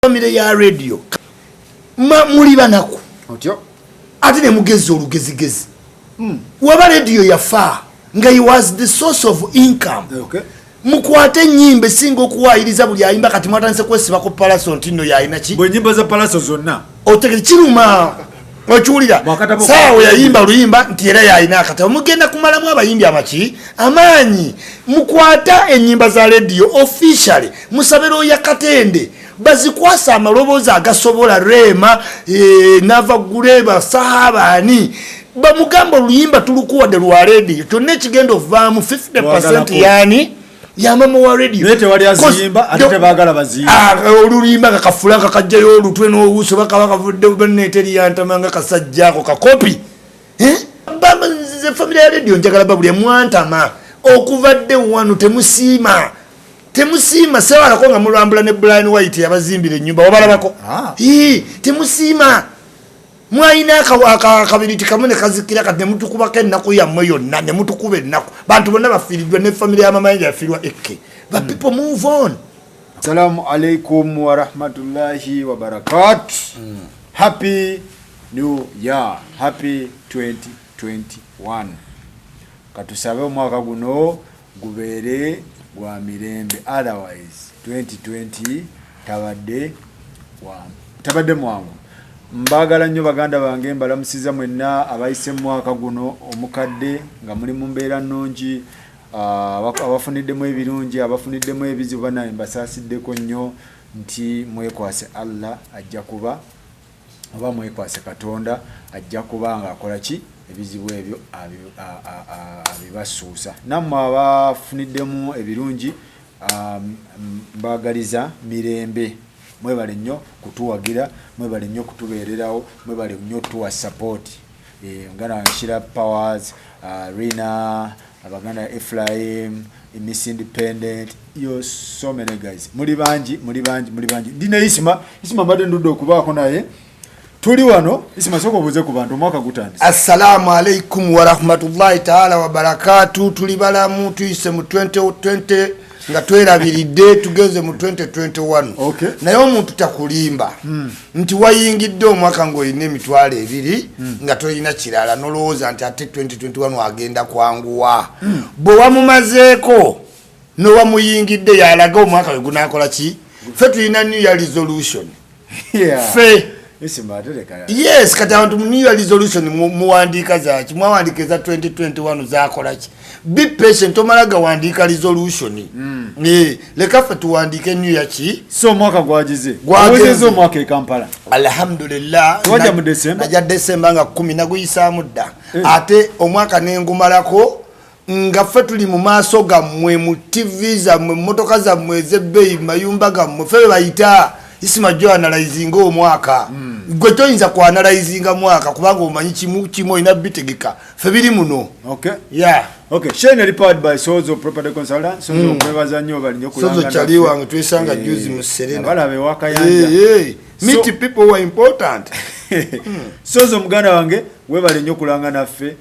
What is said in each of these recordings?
family ya radio muli banaku otyo ate ne mugezi olugezigezi waba radio yafa nga he was the source of income. Okay. Mukwate nyimbe singo kuwayiriza buli ayimba kati mwatanse kwesiba ko Palaso ntino yayina ki bwe nyimba za Palaso zonna otegere kiruma ochuulira sawa yayimba luyimba nti era yayina akata mugenda kumalamu abayimbi amaki amaanyi mukwata enyimba za radio officially musabero ya Katende bazikwasa amaloboza agasobola Rema nava gureba sahabani bamugamba luyimba tulukuwadde lwa radio tonne kigendo vamu 50% yani ya mama wa radio nete wali azimba ate bagala bazimba oluyimba kakafulaka kajjayo olutwe n'obuuso bakavudde banneteri yantamanga kasajjako kakopi bamba nze family ya radio njagala babulya mwantama okuvadde wanu temusiima sewala ko nga mulambula ne Brian White yabazimbira ennyumba wabalabako temusiima mwaina akabiriti kamune kazikira kati nemutukubako ennaku yammwe yonna nemutukuba ennaku bantu bonna bafiiriddwa ne family ya mama yange yafiirwa ekke but people move on. Assalamu alaikum wa rahmatullahi wa barakatuh. Happy New Year, happy 2021. Katusabe omwaka guno gubeere gwa mirembe, otherwise 2020 tabadde mwangu. Mbagala nnyo baganda bange mbalamusiza mwenna abayise mwaka guno omukadde nga muli mu mbeera nnungi, abafuniddemu ebirungi, abafuniddemu ebizibu bana mbasasiddeko nnyo nti mwekwase Allah ajja kuba oba mwekwase Katonda ajja kuba nga akola ki ebizibu ebyo abibasuusa. Nammwe abafuniddemu ebirungi mbagaliza mirembe. Mwebale nnyo kutuwagira, mwebale nnyo kutubeererawo, mwebale nnyo tuwa support. Ngana Shira Powers, Rina, abaganda Ephraim, Miss Independent, so many guys. Muli bangi. Dina Isma mbadde ndudde okubaako naye. Tuli wano, Isma soko buze ku bantu mwaka gutandise. Assalamu alaikum wa rahmatullahi ta'ala wa barakatuh. Tuli balamu tuyise mu 2020 nga twerabiridde tugeze mu 2021. Okay. Naye omuntu takulimba nti wayingidde omwaka ng'olina emitwalo ebiri nga tolina kirala nolowooza nti ate 2021 wagenda kwanguwa. Bwe wamumazeeko n'owamuyingidde yalaga omwaka we gunaakola ki? Ffe tulina New Year resolution. Ffe yes, kati abantu mu New Year resolution muwandiika zaki? Mwawandiika eza 2021 zakola ki? Be patient, omalaga wandiika resolution. Leka ffe tuwandiike New Year ki? So mwaka gwagize. Gwageze omwaka e Kampala. Alhamdulillah. Wajja mu December. Najja December nga 10 naguyisaamu dda. Ate omwaka nengumalako nga ffe tuli mu maaso gammwe mu TV zammwe mmotoka zammwe ez'ebbeeyi mayumba gammwe ffe bayita Isima jo analyzing omwaka. Gwe toyinza ku analyzing mwaka kubanga omanyi kimu ina bitegeka ffe biri muno. Okay. Yeah. Okay, Shane reported by Sozo Property Consultant. Sozo mwebaza nnyo bali nnyo kulanga. Sozo chali wange twesanga juzi mu Serena. Balabe waka yanja. Meet people who are important. Sozo muganda wange webale nnyo kulanga naffe.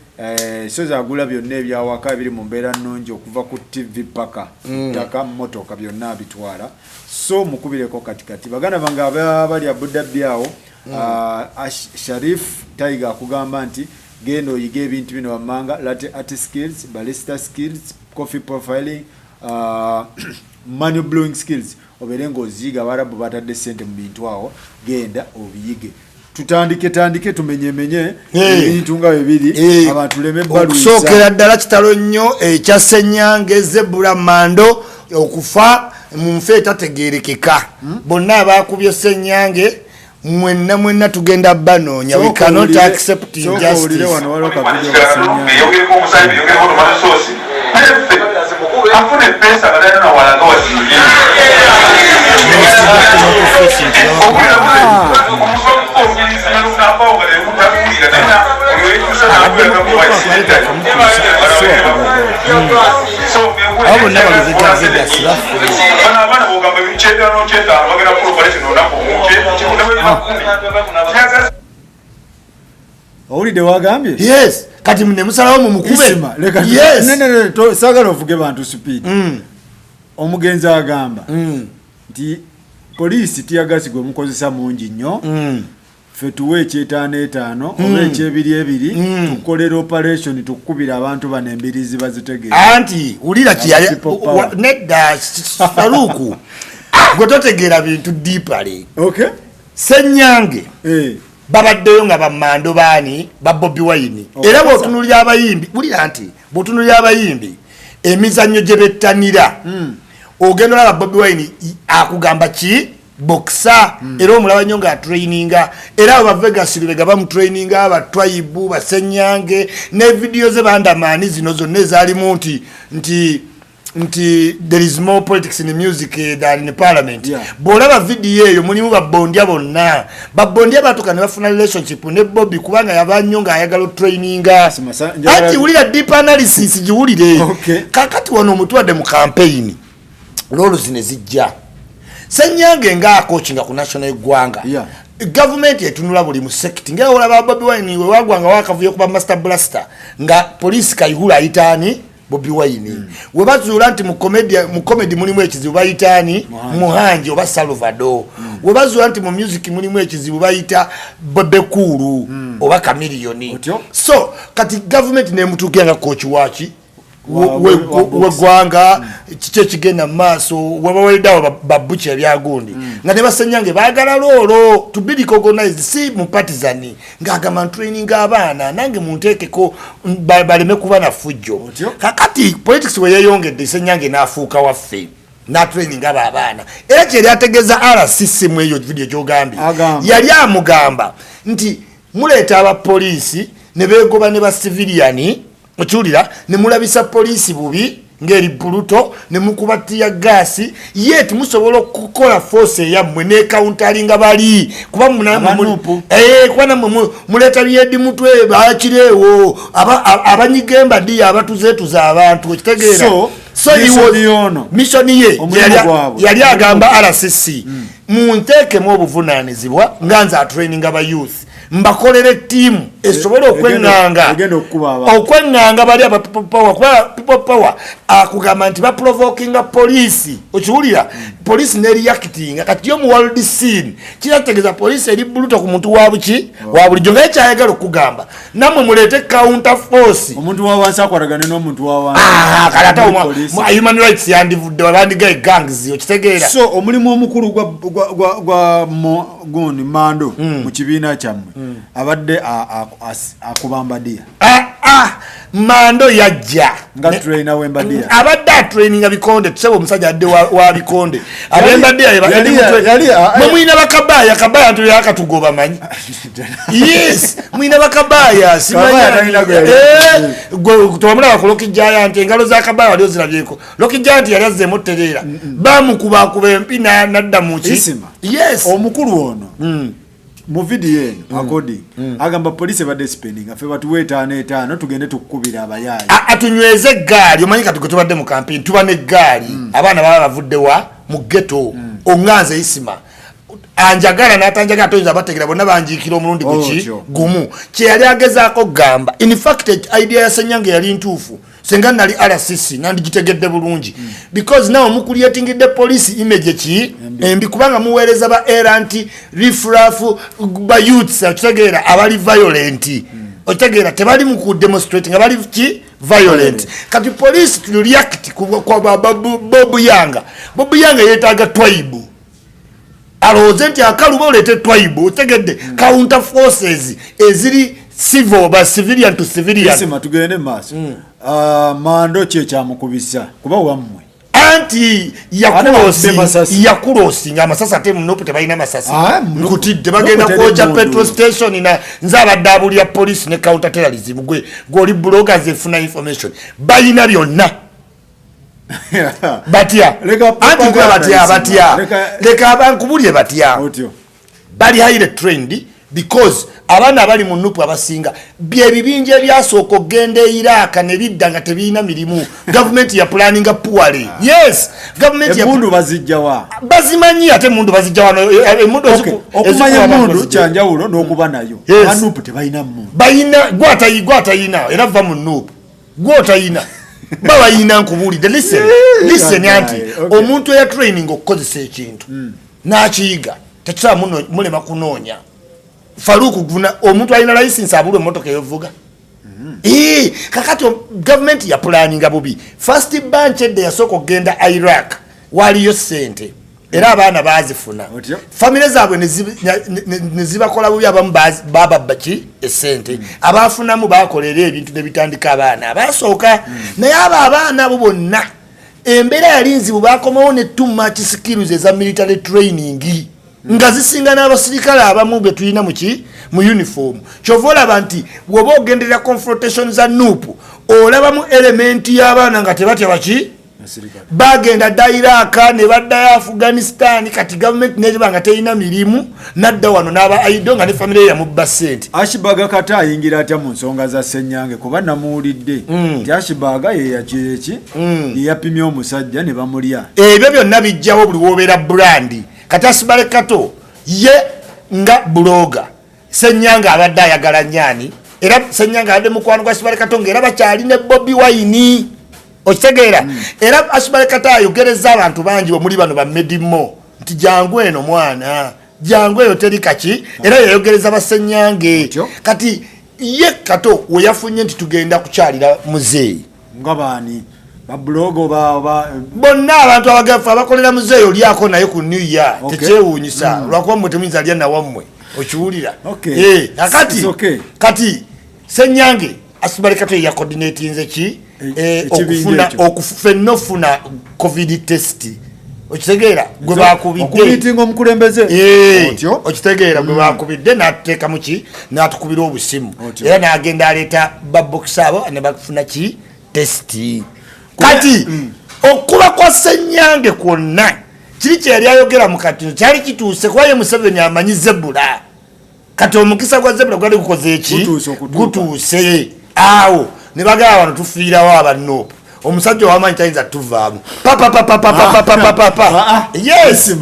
Sozo agula byonna ebyawaka biri mu mbeera nnungi okuva ku TV paka. Ttaka mmotoka byonna bitwala. So mukubireko katikati. Baganda bange abali Abu Dhabi awo. Sharif Tiger akugamba nti gendo yige ebintu bino wamanga latte art skills, barista skills, coffee profiling, manual blowing skills. Oberengo ziga barabu batadde sente mu bintu awo genda obiyige. Tutandike tumenye ebintu nga bibiri abantu leme baluisa. Okusookera ddala kitalo nnyo ekya Ssenyange Zebula Mando okufa mu nfe etategeerekeka. Bonna abakubye Ssenyange mwenna tugenda banoonya. We cannot accept injustice. Afune pesa badala na walaga wasiri. Owulidde wagambye? Yes. Kati mne musalawo mu mukube. Yes. No, sagala ovuge bantu speed. Omugenzi agamba. Nti police tiagasi gwe mukozesa mungi nnyo ffe tuwe ekyetaano oba ekyebiri tukolera operation tukubira abantu bano embirizi bazitegeera anti ulira nedda Faruku gwe totegeera bintu deeply. Okay. Senyange babaddeyo nga bammando baani ba Bobi Wine era bw'otunulira abayimbi ulira nti bw'otunulira abayimbi emizannyo gye bettanira ogenda olaba Bobi Wine akugamba ki boxa era omulaba nnyo nga traininga era aba Vegas Lubega bamutraininga aba Tribe basenyange ne video ze bandamani zino zonna ezalimu nti there is more politics in the music than in the parliament. Bolaba video eyo mulimu babondya bonna babondya batuka ne bafuna relationship ne Bobby kubanga yabanyo nga ayagala traininga ati ulira deep analysis giwulire kakati wano omutwadde mu campaign lolo zine zijja Senyange nga coachinga ku national gwanga government etunula buli mu sector nga olaba Bobi Wine we wagwanga wakavuye kuba master blaster nga police kayihula ayitani Bobi Wine webazuula nti mu comedy mulimu ekizibu bayitani Muhanji oba Salvador webazuula nti mu music mulimu ekizibu bayita Bebekulu oba Chameleone so kati government ne mutukia nga coach wachi wegwanga kiche kigenda maaso wabaweldawo babuche byagundi nga ne Basenyange baagala lolo to be recognized si mu partizani ngagama training abaana nange muntekeko baleme kuba na fujjo kakati politics we yeyongedde Senyange nafuuka waffe na training abaana era kye yategeza RCC mu eyo video gyogambi yali amugamba nti muleeta aba police ne begoba ne ba civilian ochulira ne mulabisa police bubi ngeri bruto ne mukubatia gasi yet musobola okukola force ya mwe ne counterlinga bali kuba munamu kwana muleta byedi mutwe baakirewo abanyigemba di abatuzetu za abantu okitegeera so mission ye yali agamba RCC munteke mu obuvunanizibwa nganza training aba youth mbakolere team esobola okwenganga bali aba people power akugamba nti ba provoking police okiwulira police ne reacting kati yo mu world scene kirategeza police eri bruto ku muntu wabuki wabulijjo ng'ekyayagala okugamba namwe mulete counter force omuntu wawansi akwatagane n'omuntu wawansi kalata human rights yandivudde wabandiga gangs okitegeera so omulimu omukulu gwa guni mando mu kibiina kyammwe abadde akubambadia mando yajja nga trainer wembadia abadde training abikonde tusebo omusajja adde wa bikonde abembadia mwina bakabaya ntu yakatugoba manyi yes mwina bakabaya simanya kutomula ku Loki Giant engalo za kabaya walio zirabyeko Loki Giant yali azze moterera bamukuba empina nadda muki yes omukulu ono mu video eno according agamba police badde spending afe batuwe 5 tugende tukubira abayayi atunyweze gaali omanyika tugotobadde mu campaign tuba ne gaali abaana baba bavudde wa mu ghetto onganze isima anjagala natanjagala toyinza bategera bonna banjikira omulundi gumu kye yali agezaako gamba in fact idea ya Senyange yali ntuufu senga nali RCC nandigitegedde bulungi because now mucreating the police image ki embi kubanga muweereza ba anti riffraff ba youths otegeera abali violent otegeera tebali mu demonstrating abali ki violent kati police to react kwa Bob Yanga yetaaga Tribe aloze nti akaluba olete Tribe otegedde counter forces eziri civil ba civilian to civilian sima tugende maso mando kye kyamukubisa kuba wammwe anti yakulosi nga masasa temu nopo tebalina masasi nkutidde bagenda kwocha petrol station na nzaba dabuli ya police ne counter terrorism gwe bloggers efuna information balina byonna batia anti kwa batia leka abankubulye batia bali highly trained because abana bali mu nupu abasinga bye bibinje byasoko gende Iraq ne bidanga tebina mirimu government ya planning poorly yes government ya mundu bazijjawa bazimanyi ate mundu bazijjawa mundu okumanya mundu kyanjawulo n'okuba nayo anupu tebalina mundu bayina gwata yina era va mu nupu gwata yina baba yina nkubulide listen anti omuntu ya training okukozesa ekintu n'akiyiga tekisobola mulema kunoonya. Faruku guna omuntu alina license abulwe emmotoka eyovuga. Kakati gavumenti ya planinga bubi. First bunch edde yasooka okugenda Iraq waliyo ssente era abaana baazifuna. Famire zaabwe ne zibakola bubi, abamu bababba ki essente. Abaafunamu baakolera ebintu ne bitandika abaana abaasooka. Naye abo abaana abo bonna embeera yali nzibu, baakomawo ne too much skills eza military training nga zisinga n'abasirikale abamu be tulina mu uniform. Kyova olaba nti bw'oba ogenderera confrontation za nuupu olabamu elementi y'abaana nga tebatya baki bagenda dda Iraq ne baddayo Afghanistan. Kati gavumenti n'eba nga terina mirimu nadda wano n'aba aido nga ne famire yamubba ssente. Ashibaga kata ayingira atya mu nsonga za Ssenyange kuba namuwulidde nti Ashibaga yeyakireki yeyapimye omusajja ne bamulya. Ebyo byonna bijjawo buli wobeera brandi. Kati Asibale Kato ye nga buloga Ssenyange abadde ayagala nnyani era Ssenyange abadde mukwano gwa Asibale Kato ng'era bakyali ne Bobi Wine. Okitegeera era Asibale Kato ayogereza abantu bangi omuli bano ba Medimo nti jangu eno mwana jangu eyo teri kaki era yayogereza ba Ssenyange. Kati ye Kato we yafunye nti tugenda kukyalira muzeeyi ngabani bablogo bonna abantu abagafa abakolera muzeeyi olyako naye ku New Year tekyewuunyisa lwakuba mmwe temuyinza alya nawammwe okiwulira. Kati Ssenyange Asibale Kato ya coordinatinze ki okufuna ofuna covid test. Okitegeera gwe bakubidde okubitinga omukulembeze okitegeera gwe bakubidde n'atuteeka muki n'atukubira obusimu era n'agenda aleeta babokisi abo ne bafuna ki testi. Kati okuba kwa Ssenyange kwonna kiri kye yali ayogera mu katino kyali kituuse kuba ye Museveni amanyi Zebula. Kati omukisa gwa Zebula gwali gukoze eki gutuuse awo ne bagala wano tufiirawo abanoopu omusajja owamanyi tayinza tuvaamu yes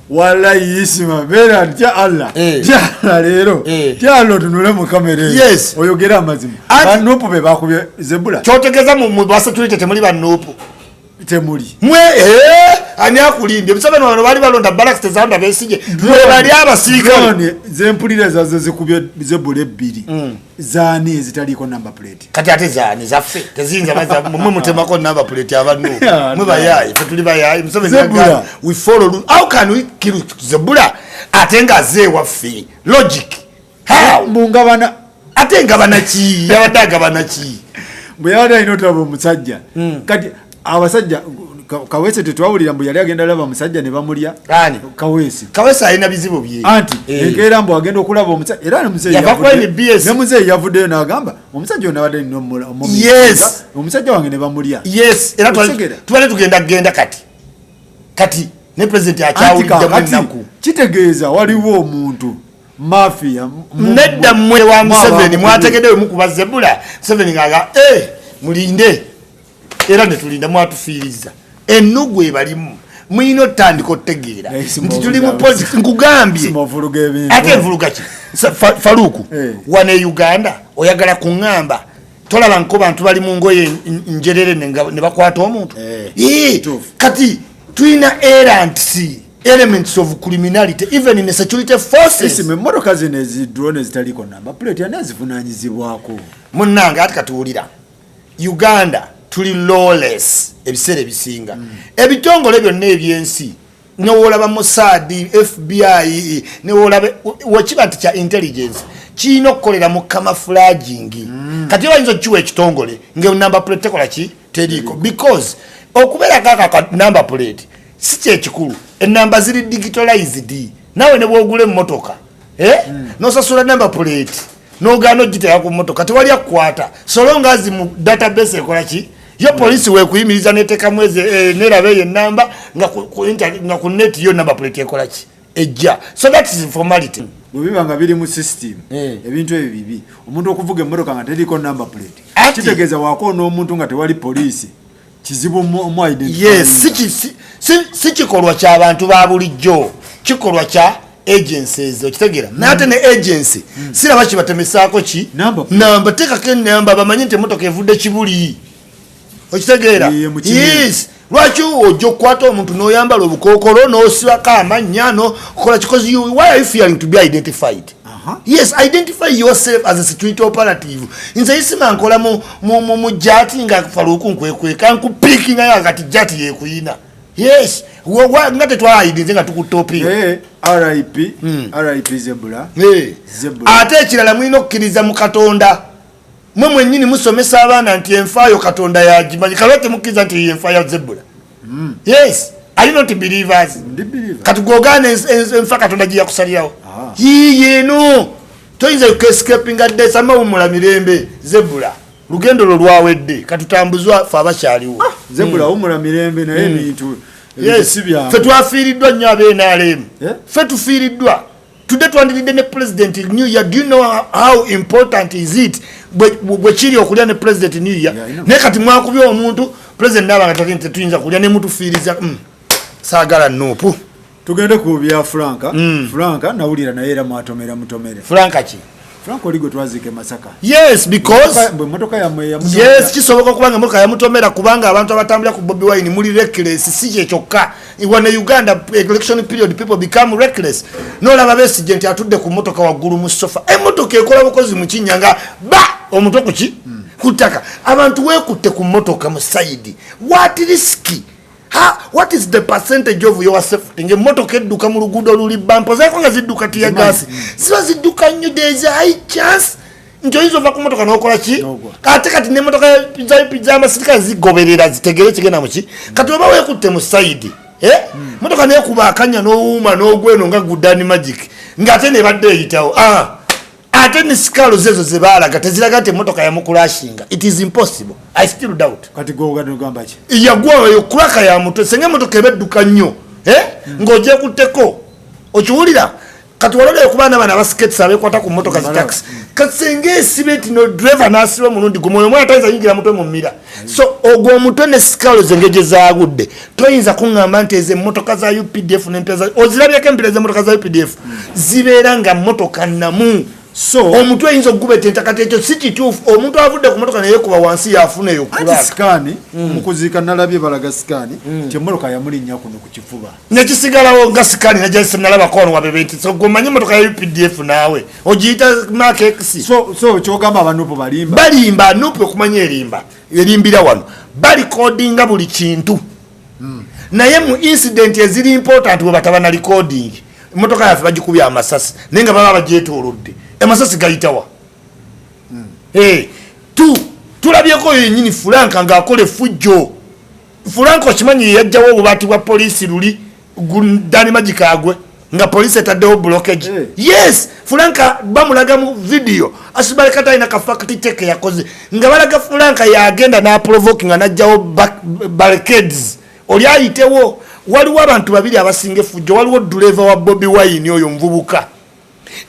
wallahi yisima bera tya Allah tya lero tya lo tunule mu kamera yes oyogera amazima banoopu be bakubye Zebula kyotegeza mu basa tulite temuli banoopu temuli mwe ani akulimbye Museveni wano bali balonda Barracks tezanda besije mwe bali abasirikale zempulira zazo zikubye Zebula ebbiri zani ezitaliko number plate. Kati ate zani zaffe tezinza baza mwe mutemako number plate abantu mwe bayayi fetuli bayayi Museveni Zebula we follow how can we kill Zebula atenga ze waffe logic how mungabana atenga banaki yabadaga banaki bwe yada inotabo musajja kati abasajja Kawese tetwawulira mbu yali agenda laba musajja ne bamulya ani Kawese alina bizibu bye anti enkeera mbu agenda okulaba omusajja era ne muzeeyi ne muzeeyi yavuddeyo n'agamba omusajja ono abadde nno yes omusajja wange ne bamulya yes era tubale tugenda kati ne president akyawulidde mwennaku kitegeeza waliwo omuntu mafia nedda mmwe wa Museveni mwategeddeyo mukuba Zebula Museveni ng'aga mulinde era ne tulinda mwatufiiriza ennugu ebalimu muyina otandika otegeera nti tuli mu politics nkugambye ate envuluga ki Faruku wane Uganda oyagala kuŋŋamba tolaba nko bantu bali mu ngoye njerere ne bakwata omuntu kati tulina elements of criminality even in security forces. Emmotoka zino ezidrone zitaliko number plate ani azivunaanyizibwako munnange ati katuwulira Uganda tuli lawless ebiseera ebisinga ebitongole byonna ebyensi newolaba Mossad FBI newolaba wakiba nti kya intelligence kiina okukolera mu camouflaging kati bayinza okukiwa ekitongole ngenumber plate tekola ki teriko because okubeera kaka number plate si kyekikulu enamba ziri digitalized nawe ne bwogula emmotoka nosasula number plate nogaana ogitera ku mmotoka tewali akukwata solonga azi mu database ekola ki yo polisi wekuyimiriza neteeka mwezi nerabe ye namba nga ku net yo number plate ekola ki ejja so that is formality bwebiba nga biri mu system ebintu ebyo bibi omuntu okuvuga emmotoka nga teriko number plate kitegeeza wakoona omuntu nga tewali polisi kizibu mu identity yes si kikolwa ky'abantu ba bulijjo kikolwa kya agencies okitegeera nate ne agency siraba kibatemesaako ki namba tekako enamba bamanyi nti emmotoka evudde kibuli okitegeera yes lwaki ojja okukwata omuntu n'oyambala obukokolo n'osibako amannya nokola kikozi why are you fearing to be identified? Yes, identify yourself as a security operative. Nze isima nkola mu jati nga faluku nkwekweka nkupikinga yakati jati yekuyina. Yes, ngate twayidinze nga tukutopi. RIP Zebula. Ate ekirala mulina okukkiriza mu Katonda. Mwe mwennyini musomesa abaana nti enfaayo Katonda yagimanyi kalete mukkiriza nti enfaayo Zebula. Yes, are you not believers? Katugogane enfa Katonda gye yakusalirawo. Yino toyinza escaping adde samawumula mirembe Zebula lugendo lwawedde katutambuzwa fa abakyaliwo Zebula umula mirembe naye ebintu ebisibya fe twafiiriddwa nnyo ab'NRM fe tufiiriddwa tudde twandiridde ne president New Year. Do you know how important is it bwe kiri okulya ne president New Year? Naye kati mwakubya omuntu president n'abanga tatinte tuyinza kulya ne mutufiiriza saagala nuupu. Tugende ku bya Franka. Franka nawulira naye era mwatomera mutomere. Franka ki? Franka oligo twazike Masaka. Yes, because motoka ya yes, kisoboka kubanga motoka ya mutomera kubanga abantu abatambula ku Bobi Wine muri reckless si kyokka. Iwana Uganda election period people become reckless. No laba president atudde ku motoka waggulu mu sofa. Motoka ekola bukozi mu kinyanga ba omuntu kuki kutaka abantu wekutte ku motoka mu side. What risky? What is the percentage of your safety? Nge motoka edduka mu luguudo luli bampo zako nga zidduka tiya gas. Siba zidduka nnyo, there is a high chance nti oyinza ova ku motoka n'okola ki? Ate kati ne motoka pijama sirika zigoberera zitegere kigenda mu ki? Kati oba weekutte mu side. Motoka neekuba akanya n'owuuma n'ogweno nga Gudani Magic. Ng'ate ne badde eyitawo. Ate ne sikalo zezo ze baalaga teziraga nti motoka ya mukulashinga. It is impossible. I still doubt. Kati gogano gamba ki? Yagwa yo kulaka ya mutwe senge motoka ebedduka nnyo. Ngoje kuteko. Okiwulira kati walole okubana bana baskets abekwata ku motoka zi taxi. Kati senge sibeti no driver nasiwe munundi gumoyo mwana tayinza yingira mutwe mu mira. So ogwo omutwe ne sikalo zengeje zaagudde. Toyinza kuŋŋamba nti eze motoka za UPDF n'empeza ozirabyeko empira ze motoka za UPDF zibeera nga motoka namu. So omutwe yinzo gubete ntakate ekyo si kituufu omuntu avudde ku motoka naye kuba wansi yafuna yokulaka skani mukuzika nalabye balaga skani kyemmotoka yamulinnya kuno ku kifuba nekisigalawo nga skani najasa nalaba kono wabebeti so gomanyi motoka ya UPDF nawe ogiyita Mark X so kyogamba abanupo balimba nupo okumanya erimbira wano bali codinga buli kintu naye mu incident eziri important we batabana recording motoka yafe bagikubya amasasi nenga baba bagyetoolodde amasasi gayitawa tulabyeko yennyini Franka ng'akola effujjo. Franka okimanyi yajjawo obubaati bwa poliisi luli Gudani Magic agwe nga poliisi etaddewo blockage. Yes, Franka bamulaga mu video asibaleka talina ka fact check yakoze nga balaga Franka yagenda n'aprovoke nga n'ajjawo barricades oli ayitewo. Waliwo abantu babiri abasinga effujjo, waliwo driver wa Bobi Wine oyo mvubuka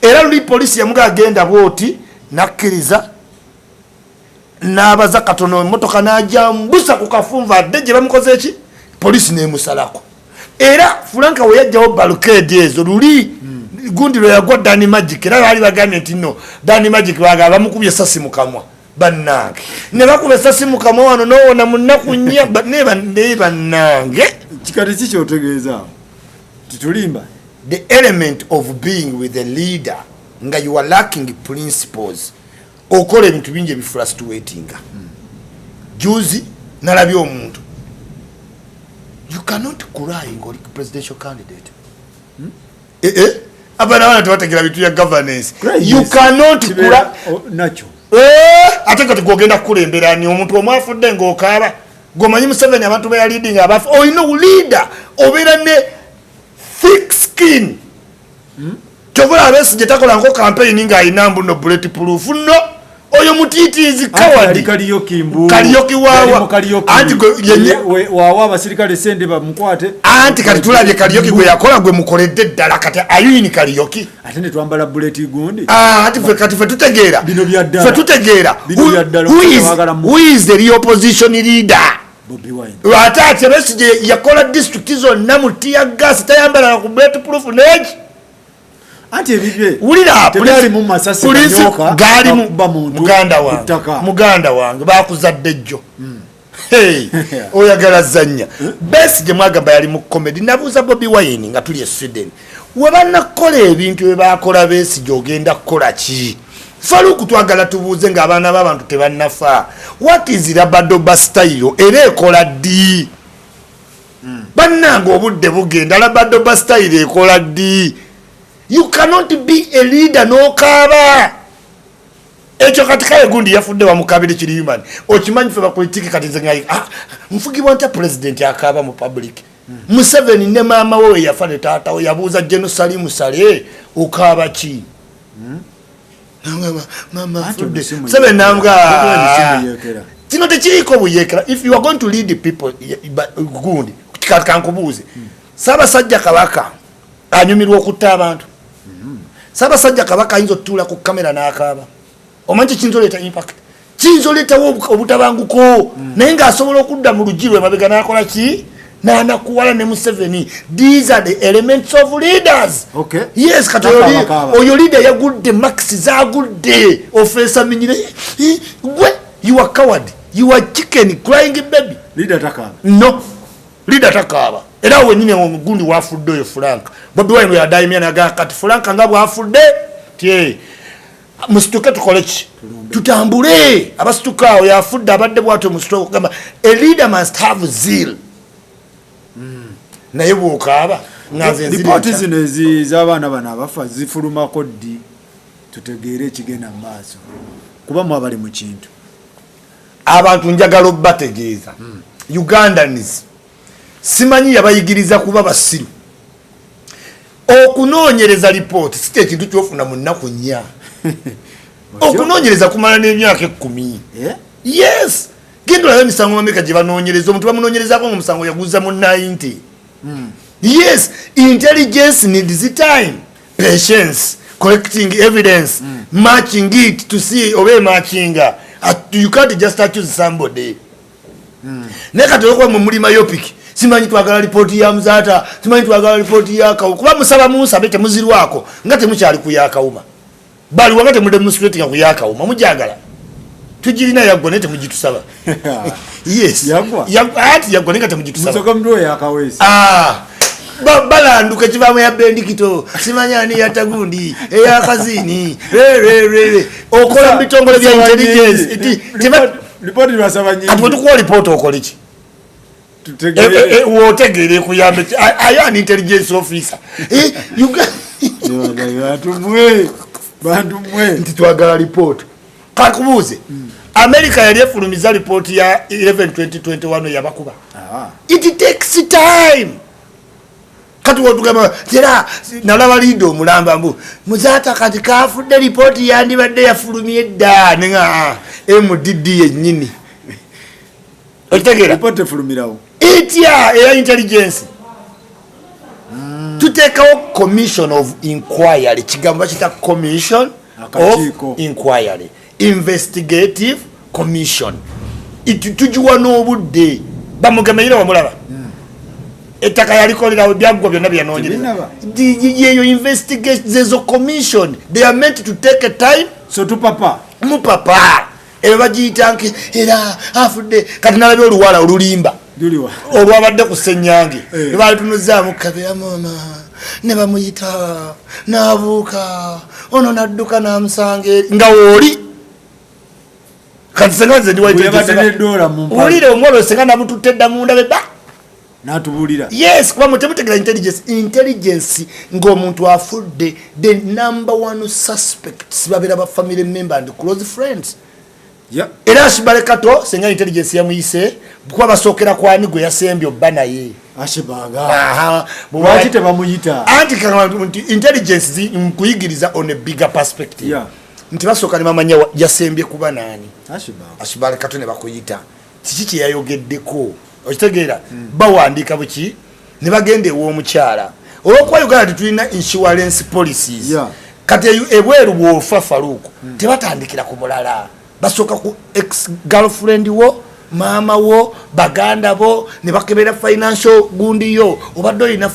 era luli poliisi yamuga agenda bwoti nakkiriza n'abaza katono motoka n'ajambusa ku kafunva adde gye bamukoze eki poliisi n'emusalako era Franka we yajjawo barricade ezo luli gundi lwe yagwa Dani Magic era baali bagambye nti no Dani Magic baga bamukubye essasi mu kamwa bannange ne bakuba essasi mu kamwa wano n'owona mu nnaku nnya ne bannange kikati ki kyotegeeza titulimba. The element of being with a leader nga you are lacking principles okola ebintu bingi ebifrustratinga. Juzi nalabye omuntu you cannot cry ngoli presidential candidate. Abana tebategera bitu ya governance. You cannot cry nacho ate kati gogenda kukulembera ni omuntu omwafudde ng'okaaba gomanyi Museveni abantu be leading abafu oyina leader obeera ne thick skin. Chokola abesi jetakola nko campaign nga inambu no bulletproof no oyo mutitizi kawadi Kariyoki wawa anti wawa abasirikale sende bamukwate anti kati tulabye Kariyoki gwe yakola gwe mukoledde ddala kati ayini Kariyoki ate ne twambala bullet gundi ati fe tutegeera bino byaddala who is the real opposition leader Bobi Wine ate Besigye yakola district zonna mu tear gas tayambala ku bulletproof neji anti ebibye ulira tebali mu masasi polisi kanyoka gali mu bamuntu muganda wange bakuzadde jjo Hey, oyagala zanya. Best je mwagamba yali mu comedy. Nabuza Bobby Wine nga tuli e Sweden. Webana kola ebintu ebakola besi jogenda kola ki. Faruku twagala tubuuze nga abaana b'abantu tebannafa. What is Labadoba style? Era ekola ddi? Bannanga obudde bugenda Labadoba style ekola ddi? You cannot be a leader n'okaaba. Ekyo kati kale gundi yafudde bamukabiri kiri human. Okimanyi fe bapolitiki kati nze ngayi mfugibwa nta president akaaba mu public. Museveni ne maama we yafa ne taata we yabuuza Jerusalem Sale okaaba ki? Mama fudde. Museveni nambwa kino tekiriko buyekera. If you are going to lead the people gundi kati kankubuuze. Ssaabasajja Kabaka anyumirwa okutta abantu. Ssaabasajja Kabaka ayinza otutuula ku kamera n'akaaba. Omanyi kinzoleta impact. Kinzoleta obutabanguko. Naye ng'asobola okudda mu lugirwe mabega n'akola ki? N'anakuwala ne Museveni. These are the elements of leaders. Okay. Yes, katoli. Oyo leader yagudde Max zagudde. Officer minyire. Gwe, you are coward. You are chicken crying baby. Leader takaba. No. Leader takaba. Era wenyine omugundi wafudde oyo Frank. Bobi Wine yadaimya naga kati Frank nga bwafudde. Tie. Musituka tukole ki? Tutambule. Abasituka awo yafudde abadde bwato musituka kugamba a leader must have zeal. Naye bw'okaaba ngaze ripoti zino ez'abaana bano abafa zifulumako ddi tutegeere ekigenda mu maaso kuba mu abali mu kintu abantu njagala obbategeeza Ugandans simanyi yabayigiriza kuba basiru okunoonyereza lipooti si ekintu kyofuna mu nnaku nnya okunoonyereza kumala n'emyaka 10. Yes, genda olabe emisango mameka gye banoonyereza omuntu bamunoonyerezako omusango yaguza mu 90. Yes, intelligence needs time, patience, collecting evidence, matching it to see obe matchinga. You can't just accuse somebody. Neka tulikuwa mu mulima yopiki. Simanyi twagala ripoti ya Mzata, simanyi twagala ripoti ya Kauma. Kuba musaba Musa bete muziri wako, ngate mukyali ku ya Kauma. Bali wakati mu demonstrate ku ya Kauma mujagala. Tujirina yagonete mujitusaba. Yes. Yagwa. Ati yagoneka temujitusaba. Musoka mdo yakawezi. Balanduka kibamu ya bendikito. Simanyani ya tagundi. Eya kazini. Re. Okola bitongole bya intelligence. Report lwasaba nyingi. Ati tukuwa report okole ki? Tutegere. Wotegere kuyambe. I am intelligence officer. Bantu mwe. Nti twagala report. Kakubuze. America yali efulumiza report ya 11-2021 yabakuba. It takes time. Kati wotugamba tera nalaba lindo mulamba mbu Muzata kati kafudde report yandibadde yafulumye dda nga MDD yennyini. Otegera report efulumirawo. Air intelligence. Tutekawo commission of inquiry. Kigambo kita commission of inquiry. Investigative commission. Tujuwa n'obudde bamugemeera wamulaba. Ettaka yalikolera byagwa byonna byanoonyereza. Yeyo investigations commission. They are meant to take a time. So tupapa. Mupapa. Ebagiyita nke era afudde kati nalabye oluwala olulimba. Duliwa. Olwabadde ku Ssenyange. Balitunuzaamu kabira mama. Ne bamuyita n'abuuka. Ono n'adduka n'amusange nga wooli. Kati senganze ndi waite ulire omwolo senga namututte dda munda beba natubulira. Yes, kuba mutemutegera intelligence ng'omuntu afudde the number one suspects babera ba family member and close friends. Era Ashibalekato senga intelligence yamuyise kuba basookera kwani gwe yasembye obba naye Ashibaga lwaki tebamuyita anti intelligence nkuyigiriza on a bigger perspective. Nti basooka ne bamanya yasembye kuba nani. Ashibalekato ne bakuyita kiki kye yayogeddeko okitegeera bawandiika buki ne bagenda ew'omukyala olw'okuba Uganda tulina insurance policies. Kati ebweru bw'ofa Faruku tebatandikira ku mulala basooka ku ex girlfriend wo maama wo baganda bo ne bakebera financial gundi yo obadde olina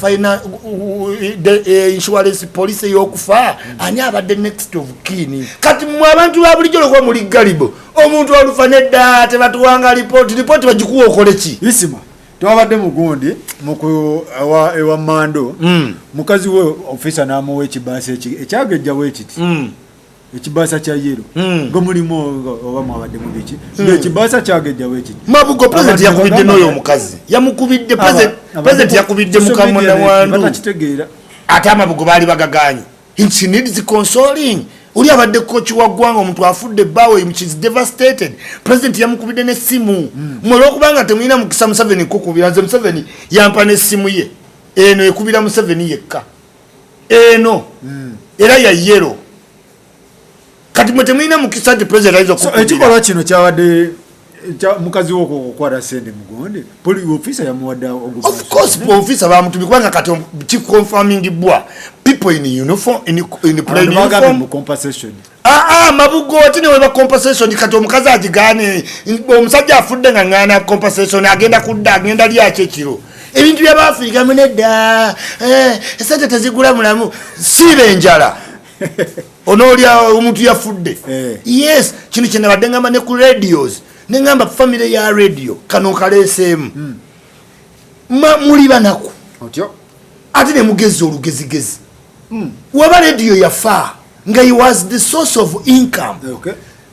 insurance police y'okufa ani abadde next of kin kati mwe abantu ba bulijjo lwokuba muli galibo omuntu olufa nedda tebatuwanga ripoti bagikuwa okole ki isima twabadde mugundi ewa mando mukazi we ofisa n'amuwa ekibaasa ekyagejjawo ekiti ekibaasa kya yero nga mulimu oba mwabadde mu biki ng'ekibaasa kyagejjawo ekiti Mabugo president yakubidde n'oyo omukazi yamukubidde president yakubidde mukamuna wandu batakitegeera ate Mabugo baali bagaganye she needs consoling uli abadde coach wa ggwanga omuntu afudde bawe is devastated president yamukubidde n'essimu mwolo okubanga temulina mukisa Museveni kukubira nze Museveni yampa n'essimu ye eno ekubira Museveni yekka eno era ya yero kati mwetemulina mukisa nti president ayinza okukubira ekikolwa kino kyabadde mukazi wo okukwata sente mugonde officer yamuwadde of course officer bamutumye kubanga kati kiconfirming bwa people in uniform in plain uniform compensation Mabugo tine weba compensation kati omukazi agigane omusajja afudde nga ngana compensation agenda kudda agenda lyakye kiro ebintu by'Abafrika munedda esente tezigula mulamu sibe njala onolya omuntu yafudde yes kino kye nabadde ngamba ne ku radios nengamba family ya radio kano kaleseemu muli banaku otyo ate ne mugezi olugezigezi waba radio yafa nga he was the source of income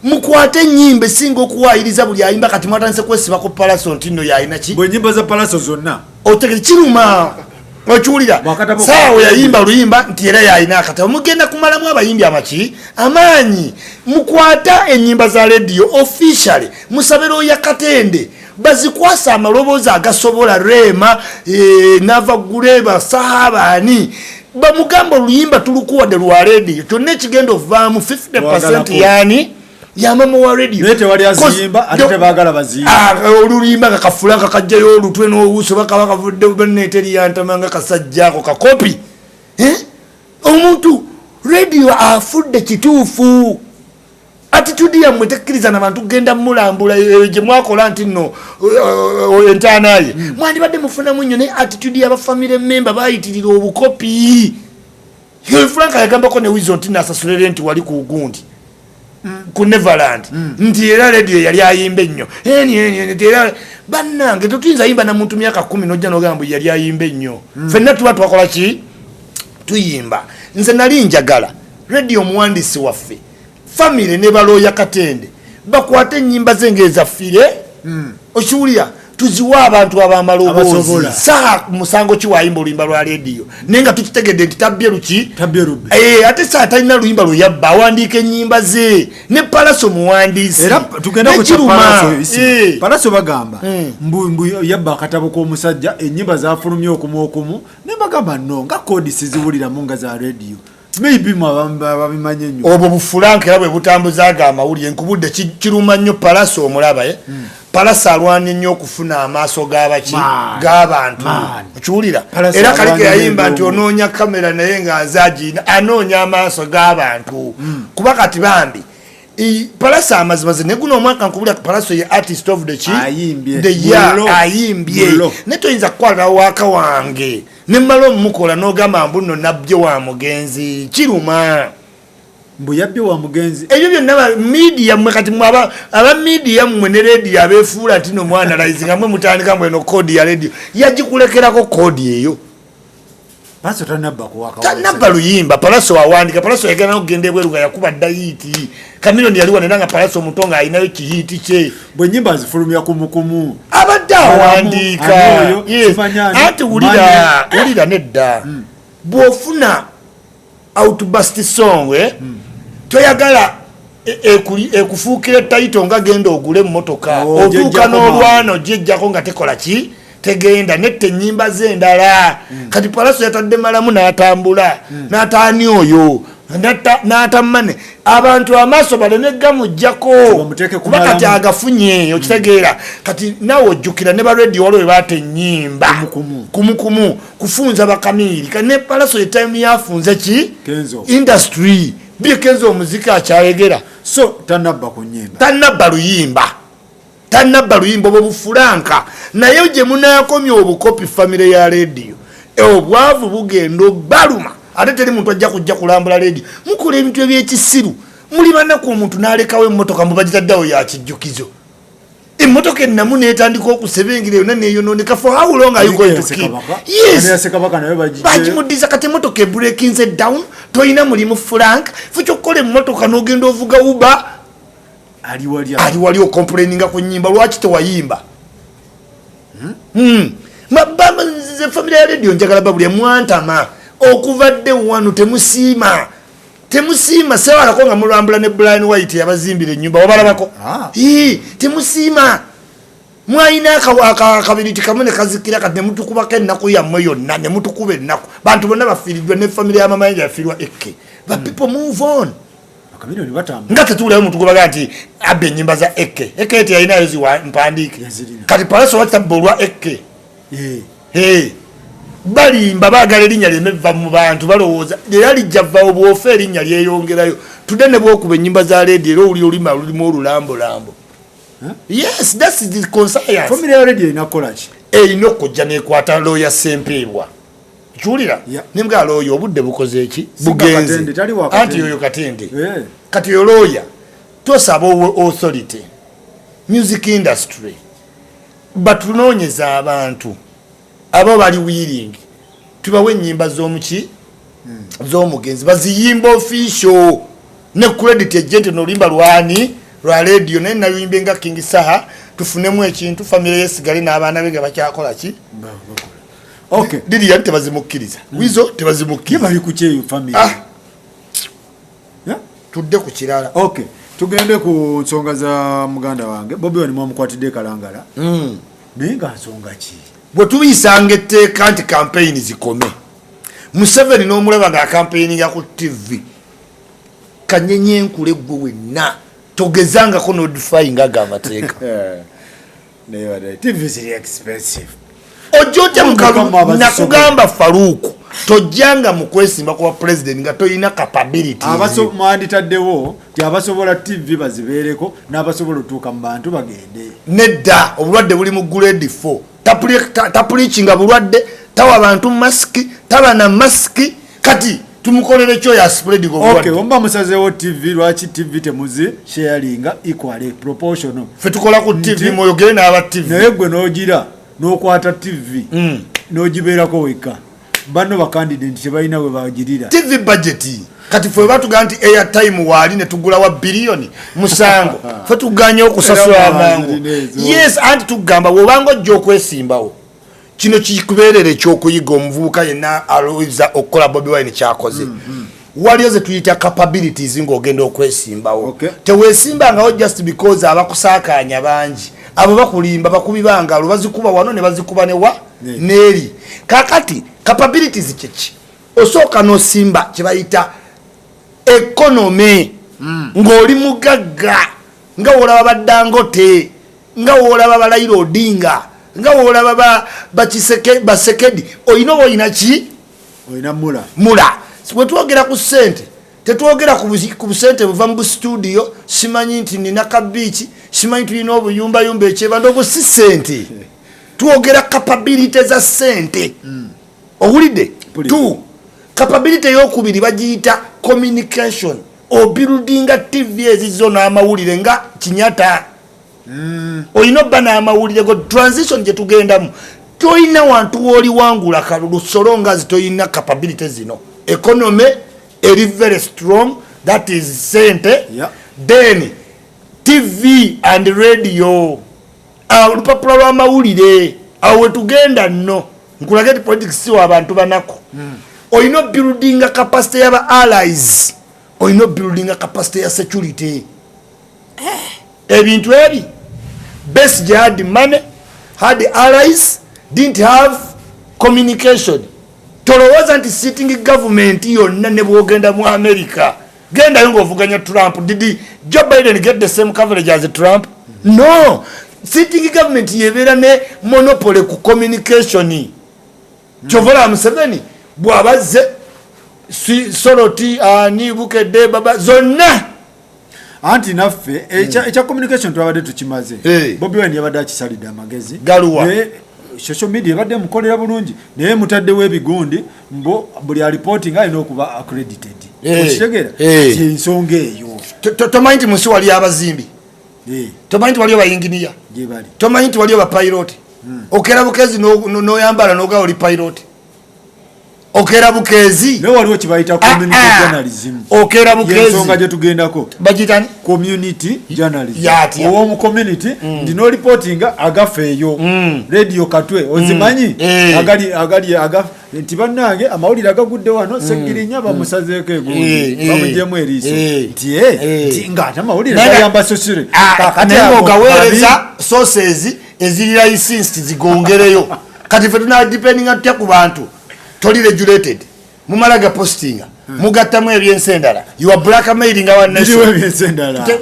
mukwate nyimbe singa okuwayiriza buli ayimba kati mwatandise kwesibako palaso nti nno yayina ki bwe nyimba za palaso zonna otegere kiruma okiwulira saawe yayimba oluyimba nti era yayina akatabo mugenda kumalamu abayimbi amaki amaanyi mukwata ennyimba za radio officially musabira oya Katende bazikwasa amaloboozi agasobola Rema Nava Gureba Sahabani bamugamba oluyimba tulukuwadde lwa radio kyonna ekigenda ovaamu 50% yani yamama wa radio nete wali azimba ate bagala bazimba oluyimba kakafulanga kajjayo olutwe n'obuuso bakaba kavudde benneteri yantamanga kasajjako kakopi omuntu radio afudde kituufu attitude yammwe tekkiriza n'abantu genda mulambula gye mwakola nti nno entaanaye mwandibadde mufunamu nnyo naye attitude y'abafamily member bayitirira obukopi Frank yagambako ne Wizo nti nasasulere nti wali ku gundi ku Neverland nti era radio yali ayimba nnyo era bannange tetuyinza yimba na muntu myaka 10 nojja n'ogamba yali ayimba nnyo ffenna tuba twakola ki tuyimba nze nali njagala radio muwandiisi waffe family ne baloya Katende bakwate ennyimba zengeza fire okiwulira tuziwa abantu abamaloboozi saa musango kiwayimba oluyimba lwa radio nenga tukitegedde nti tabbye luki ate saa talina luyimba lwe yabba awandiika ennyimba ze ne palaso muwandiisi era tugenda ku palaso bagamba mbu yabba akatabo k'omusajja ennyimba zafulumye okumu ne bagamba no nga kodi siziwuliramu nga za radio maybe babimanye nnyo obwo bufulanka era bwe butambuzaga amawulire nkubudde kiruma nnyo palaso omulaba Palaso alwana nnyo okufuna amaaso g'abantu okiwulira era kalike yayimba nti onoonya kamera naye nga nzagina anoonya amaaso g'abantu kuba kati bambi Palaso amazimazi ne guno omwaka nkubulira Palaso ye artist of the year ayimbye ne toyinza kukwalira waka wange ne mmala omukola n'ogamba mbuno nabbye wa mugenzi kiruma mbu yabbye wa mugenzi ebyo byonna media mwe kati aba media mwe ne radio abefuula ati no mwana raising amwe mutandika mwe no code ya radio yagikulekerako code eyo Palaso tanabba kuwaka tanabba luyimba Palaso awandika Palaso yagana okugenda bweruga yakuba dayiti Kamiloni yaliwa nenanga Palaso omutonga ayinayo kihiti kye bwe nyimba zifulumya kumukumu abadde awandika ate ulira nedda bwofuna outburst song toyagala ekufuukira title nga genda ogule emmotoka otuuka n'olwana ojjejjako nga tekola ki tegenda nette ennyimba z'endala kati Palaso yatadde malamu n'atambula n'ataani oyo n'atammane abantu amaaso baleme gamujjako kuba kati agafunye okitegeera kati nawe ojjukira ne baradio waliwo baata ennyimba kumukumu kufunza bakamiiri kati ne Palaso ye time yafunze ki industry bye Kenzo omuziki akyayegera so tanabba ku nnyimba tanabba luyimba tanabba luyimba bufulanka naye gye munaakomya obukopi famire ya radio obwavu bugenda baluma ate teri muntu ajja kujja kulambula radio mukola ebintu ebyekisiru muli banaku omuntu n'alekawo emmotoka mubagitaddewo yakijjukizo emmotoka ennamu neetandika okusebengira yonna neeyonooneka for how long are you going to keep? Yes, bagimuddiza kati emmotoka ebreakinze down toyina mulimu frank fu kyokkola emmotoka n'ogenda ovuga uba ali wali okomplaininga ku nnyimba lwaki tewayimba ze famire ya radio njagala babulya mwantama okuvadde wano temusiima sewalako nga mulambula ne Brian White yabazimbira ennyumba wabalabako temusiima mwayina akabiriti kamu ne kazikira kati ne mutukubako ennaku yammwe yonna ne mutukuba ennaku bantu bonna bafiiriddwa ne famire y'amamayinja yafiirwa Eke but people move on nga tetuulayo mutukubaga nti abba ennyimba za Eke eti yalinayo mpandiike kati palaso wakitabba olwa Eke balimba baagala erinnya lyemeva mu bantu balowooza era lijja vaawo bwofa erinnya lyeyongerayo tudde ne bwokuba ennyimba za leedi era owuli olima lulimu olulambolambo yes that's the conscience family ya radio inakola ki erina okujja nekwata looya Sempeebwa kiwulira nimbwa looya obudde bukoze eki bugenze anti oyo Katende kati oyo looya tosaba authority music industry batunoonyeza abantu abo bali willing tubawe ennyimba z'omuki z'omugenzi baziyimba official ne credit agent n'olimba lwani lwa radio naye naluyimbe nga King Saha tufunemu ekintu famire yesigale n'abaana be nga bakyakola ki okay didi yali tebazimukkiriza wizo tebazimukkiriza bali ku kyeyo famire tudde ku kirala okay tugende ku nsonga za muganda wange Bobi Wine mwamukwatidde Kalangala naye nga nsonga ki bwe tubiyisanga etteeka nti campaign zikome Museveni n'omulaba nga campaigninga ku TV kanyenye enkule gwe wenna togezangako n'odifyinga ag'amateeka TV ziri expensive ojja mukalu nakugamba Faruku tojjanga mu kwesimba kuba president nga toyina capability mwanditaddewo ti abasobola TV bazibeereko n'abasobola otuuka mu bantu bagende nedda obulwadde buli mu grade 4 tapulichinga bulwadde tawa abantu masiki taba na masiki kati tumukolere kyo ya spread go bulwadde okay omba musazewo TV lwaki TV temuzi sharinga equally proportional fetukola ku TV moyo gena aba TV naye gwe nogira n'okwata TV n'ogibeerako weka bano ba candidate tebalina we bagirira TV budget kati fwe batugamba nti airtime wali ne tugula wa bilioni musango fwe tuganya okusasula amangu yes anti tugamba wobango jjo okwesimbawo kino kikubeerere ekyokuyiga omuvubuka yenna alowooza okukola Bobi Wine kyakoze waliyo ze tuyita capabilities ng'ogenda okwesimbawo teweesimbangawo just because abakusaakaanya bangi abo bakulimba bakubibanga bazikuba wano ne bazikuba newa neeri kakati capabilities kyeki osooka n'osimba kye bayita economy ng'oli mugagga nga woolaba ba Dangote nga woolaba ba Raila Odinga nga woolaba basekedi oyina ki oyina mula bwe twogera ku ssente tetwogera ku busente buva mu studio simanyi nti nina kabiiki simanyi tulina obuyumbayumba ekyebanda obwo si ssente twogera capability za ssente owulidde capability ey'okubiri bagiyita communication obuildinga TV ezizo n'amawulire nga Kinyata oyina obba n'amawulire go transition gye tugendamu toyina wantu w'oli wangula kalulu solo nga zitoyina capability zino economy eri very strong that is sente then TV and radio olupapula lw'amawulire awo wetugenda nno nkulage ti politics siwa abantu banako oyina building capacity y'aba allies oyina building capacity ya security ebintu ebi Besigye had money had allies didn't have communication tolowooza nti sitting government yonna ne bwogenda mu America gendayo ng'ovuganya Trump did Joe Biden get the same coverage as Trump no sitting government yebeera ne monopoly ku communication kyovola Museveni bw'abazze Soroti ni Bukedde baba zonna anti naffe ekya communication twabadde tukimaze Bobi Wine yabadde akisalidde amagezi galuwa social media yabadde mukolera bulungi naye mutaddewo ebigundi mbo buli reporting alina okuba accredited okitegera ensonga eyo tomanyi nti munsi wali abazimbi tomanyi nti waliyo bayinginiya tomanyi nti waliyo bapiloti okera bukezi noyambala noga oli piloti okera bukezi naye waliwo kibayita community journalism okera bukezi ensonga gye tugendako bagitani community journalism owomu community ndino reporting agafeeyo radio katwe ozimanyi agali nti bannange amawulire agagudde wano Segirinya bamusazeeko egundi bamuggyemu eriiso nti ng'ate amawulire gayamba sosire naye ogaweereza sources eziri licensed zigongereyo kati ffe tunadependinga tutya ku bantu toli regulated mumalaga postinga mugattamu ebyensendala you are blackmailing our nation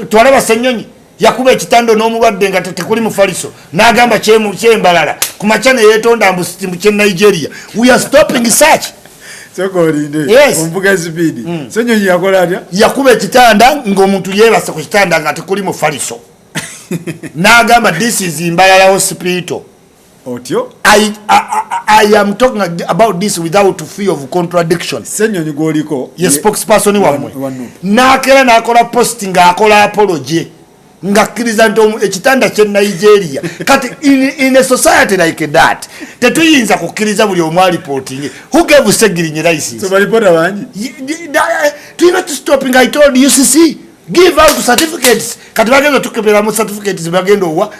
twalaba Ssenyonyi yakuba ekitando n'omulwadde nga tekuli mufaliso n'agamba kyembalala ku machane yeetonda mbu kye Nigeria we are stopping such omvuga speed Ssenyonyi yakola atya yakuba ekitanda ng'omuntu yeebase ku kitanda nga tekuli mufaliso n'agamba this is Mbalala hospital. I am talking about this without fear of contradiction. Ssenyonyi goliko ye spokesperson wamwe nakera nakola posting akola apology ngakkiriza nti ekitanda kye Nigeria kati in a society like that tetuyinza kukkiriza buli omwa reporting who gave Segirinya license so reporter banji do not stopping I told you UCC give out certificates kati bagenda tukebera mu certificates bagenda owa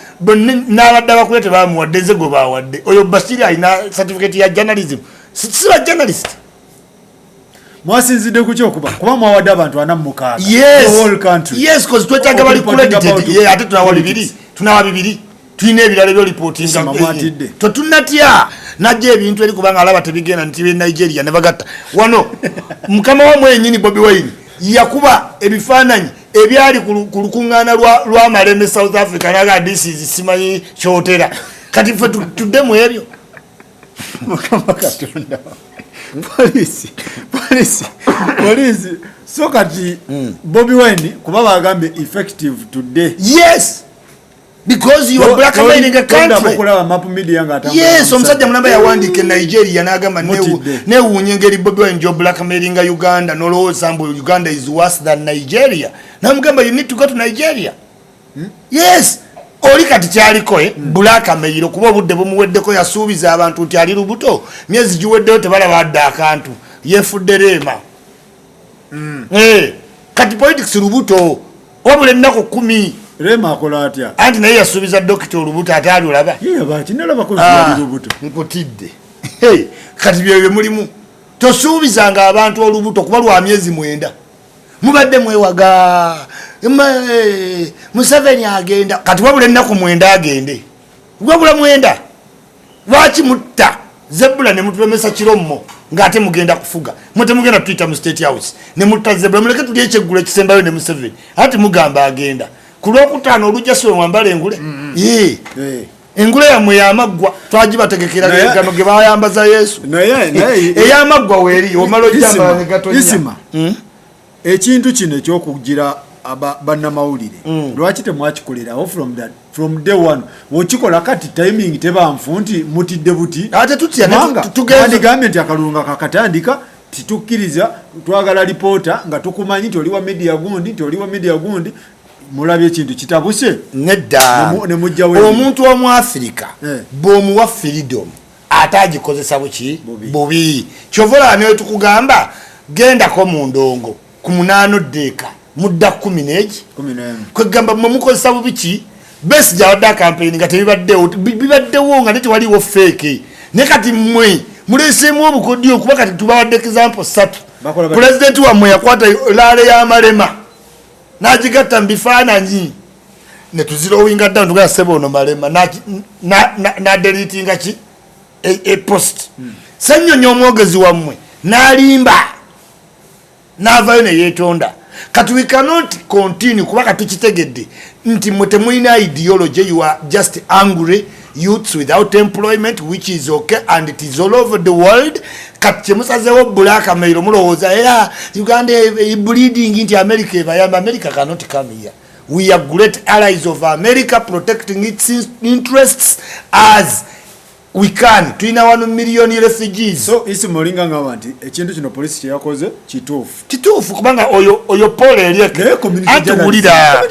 n'abadde bakulete bamuwadde nze go bawadde oyo Bashiri alina certificate ya journalism siba journalist mwasinzidde ku kyokuba kuba mwawadde abantu ana mu mukaaga the whole country yes cause twetaaga bali credited ate tunawa bibiri tulina ebirala byo reporting totunatya najja ebintu eri kubanga alaba tebigenda nti be Nigeria ne bagatta wano mukama wa mwenyini Bobi Wine yakuba ebifaananyi ebyali ku lukuŋŋaana lwa Maleme South Africa naga this is simanyi kyotera kati ffe tuddemu ebyo mukama Katonda polisi so kati Bobi Wine kuba bagambye effective today yes because you are blackmailing a country yes omusajja mulamba yawandika Nigeria n'agamba newuunye engeri Bobi Wine jo blackmailing Uganda nolowooza mbu Uganda is worse than Nigeria namugamba you need to go to Nigeria yes oli kati kyaliko blackmail okuba obudde bumuweddeko yasuubiza abantu nti ali lubuto myezi giweddeyo tebalaba adda akantu yefudde leema kati politics lubuto wabula ennaku 10 Rema akola atya anti naye yasuubiza dokita olubuto ate alulaba baki nalaba kozali lubuto nkutidde kati byo mulimu tosuubizanga abantu olubuto kuba lwa myezi 9 mubadde mwewaga Museveni agenda kati wabula ennaku 9 agende wabula 9 lwaki mutta Zebula ne mutulemesa kirommo ngate mugenda kufuga mute mugenda tuita mu State House ne mutta Zebula muleke tulye ekyeggula kisembayo ne Museveni ati mugamba agenda kulokutano olujaswe mwambale engule engule yamwe yamaggwa twagibategekera gano ge bayambaza Yesu eyamaggwa weri omalo jamba ne gatonya isima ekintu kino ekyokugira bannamawulire lwaki temwakikolerawo from day one wokikola kati timing tebanfu nti mutidde buti ate tutya tugambye nti akalunga kakatandika titukkiriza twagala reporter nga tukumanyi nti oliwa media gundi mulabye ekintu kitabuse nedda omuntu omu Africa bw'omuwa freedom ate agikozesa buki bubi kyovola ne tukugamba gendako mu ndongo ku 8 deka mudda 10 kwegamba mukozesa bubiki besi jawadde campaign nga bibaddewo nga tewaliwo fake ne kati mmwe muleseemu obukodyo okuba kati tubawadde example 3 president wammwe yakwata laale ya Malema najigatta mbifaananyi ne tuzirowinga dda tugala sebo ono Malema na deletinga ki post Ssenyonyi omwogezi wammwe nalimba n'avayo ne yeetonda kati we cannot continue kuba katukitegedde nti mwe temulina ideology you are just angry youths without employment, which is okay, and it is all over the world. Kati musazewo black amairo mulowooza era Uganda bleeding into America. America cannot come here. We are great allies of America, protecting its interests as we can. Tulina 1 million refugees. So isi molinga ngamba nti ekintu kino police kyakoze kituufu kubanga oyo Paul Elieke ati ulira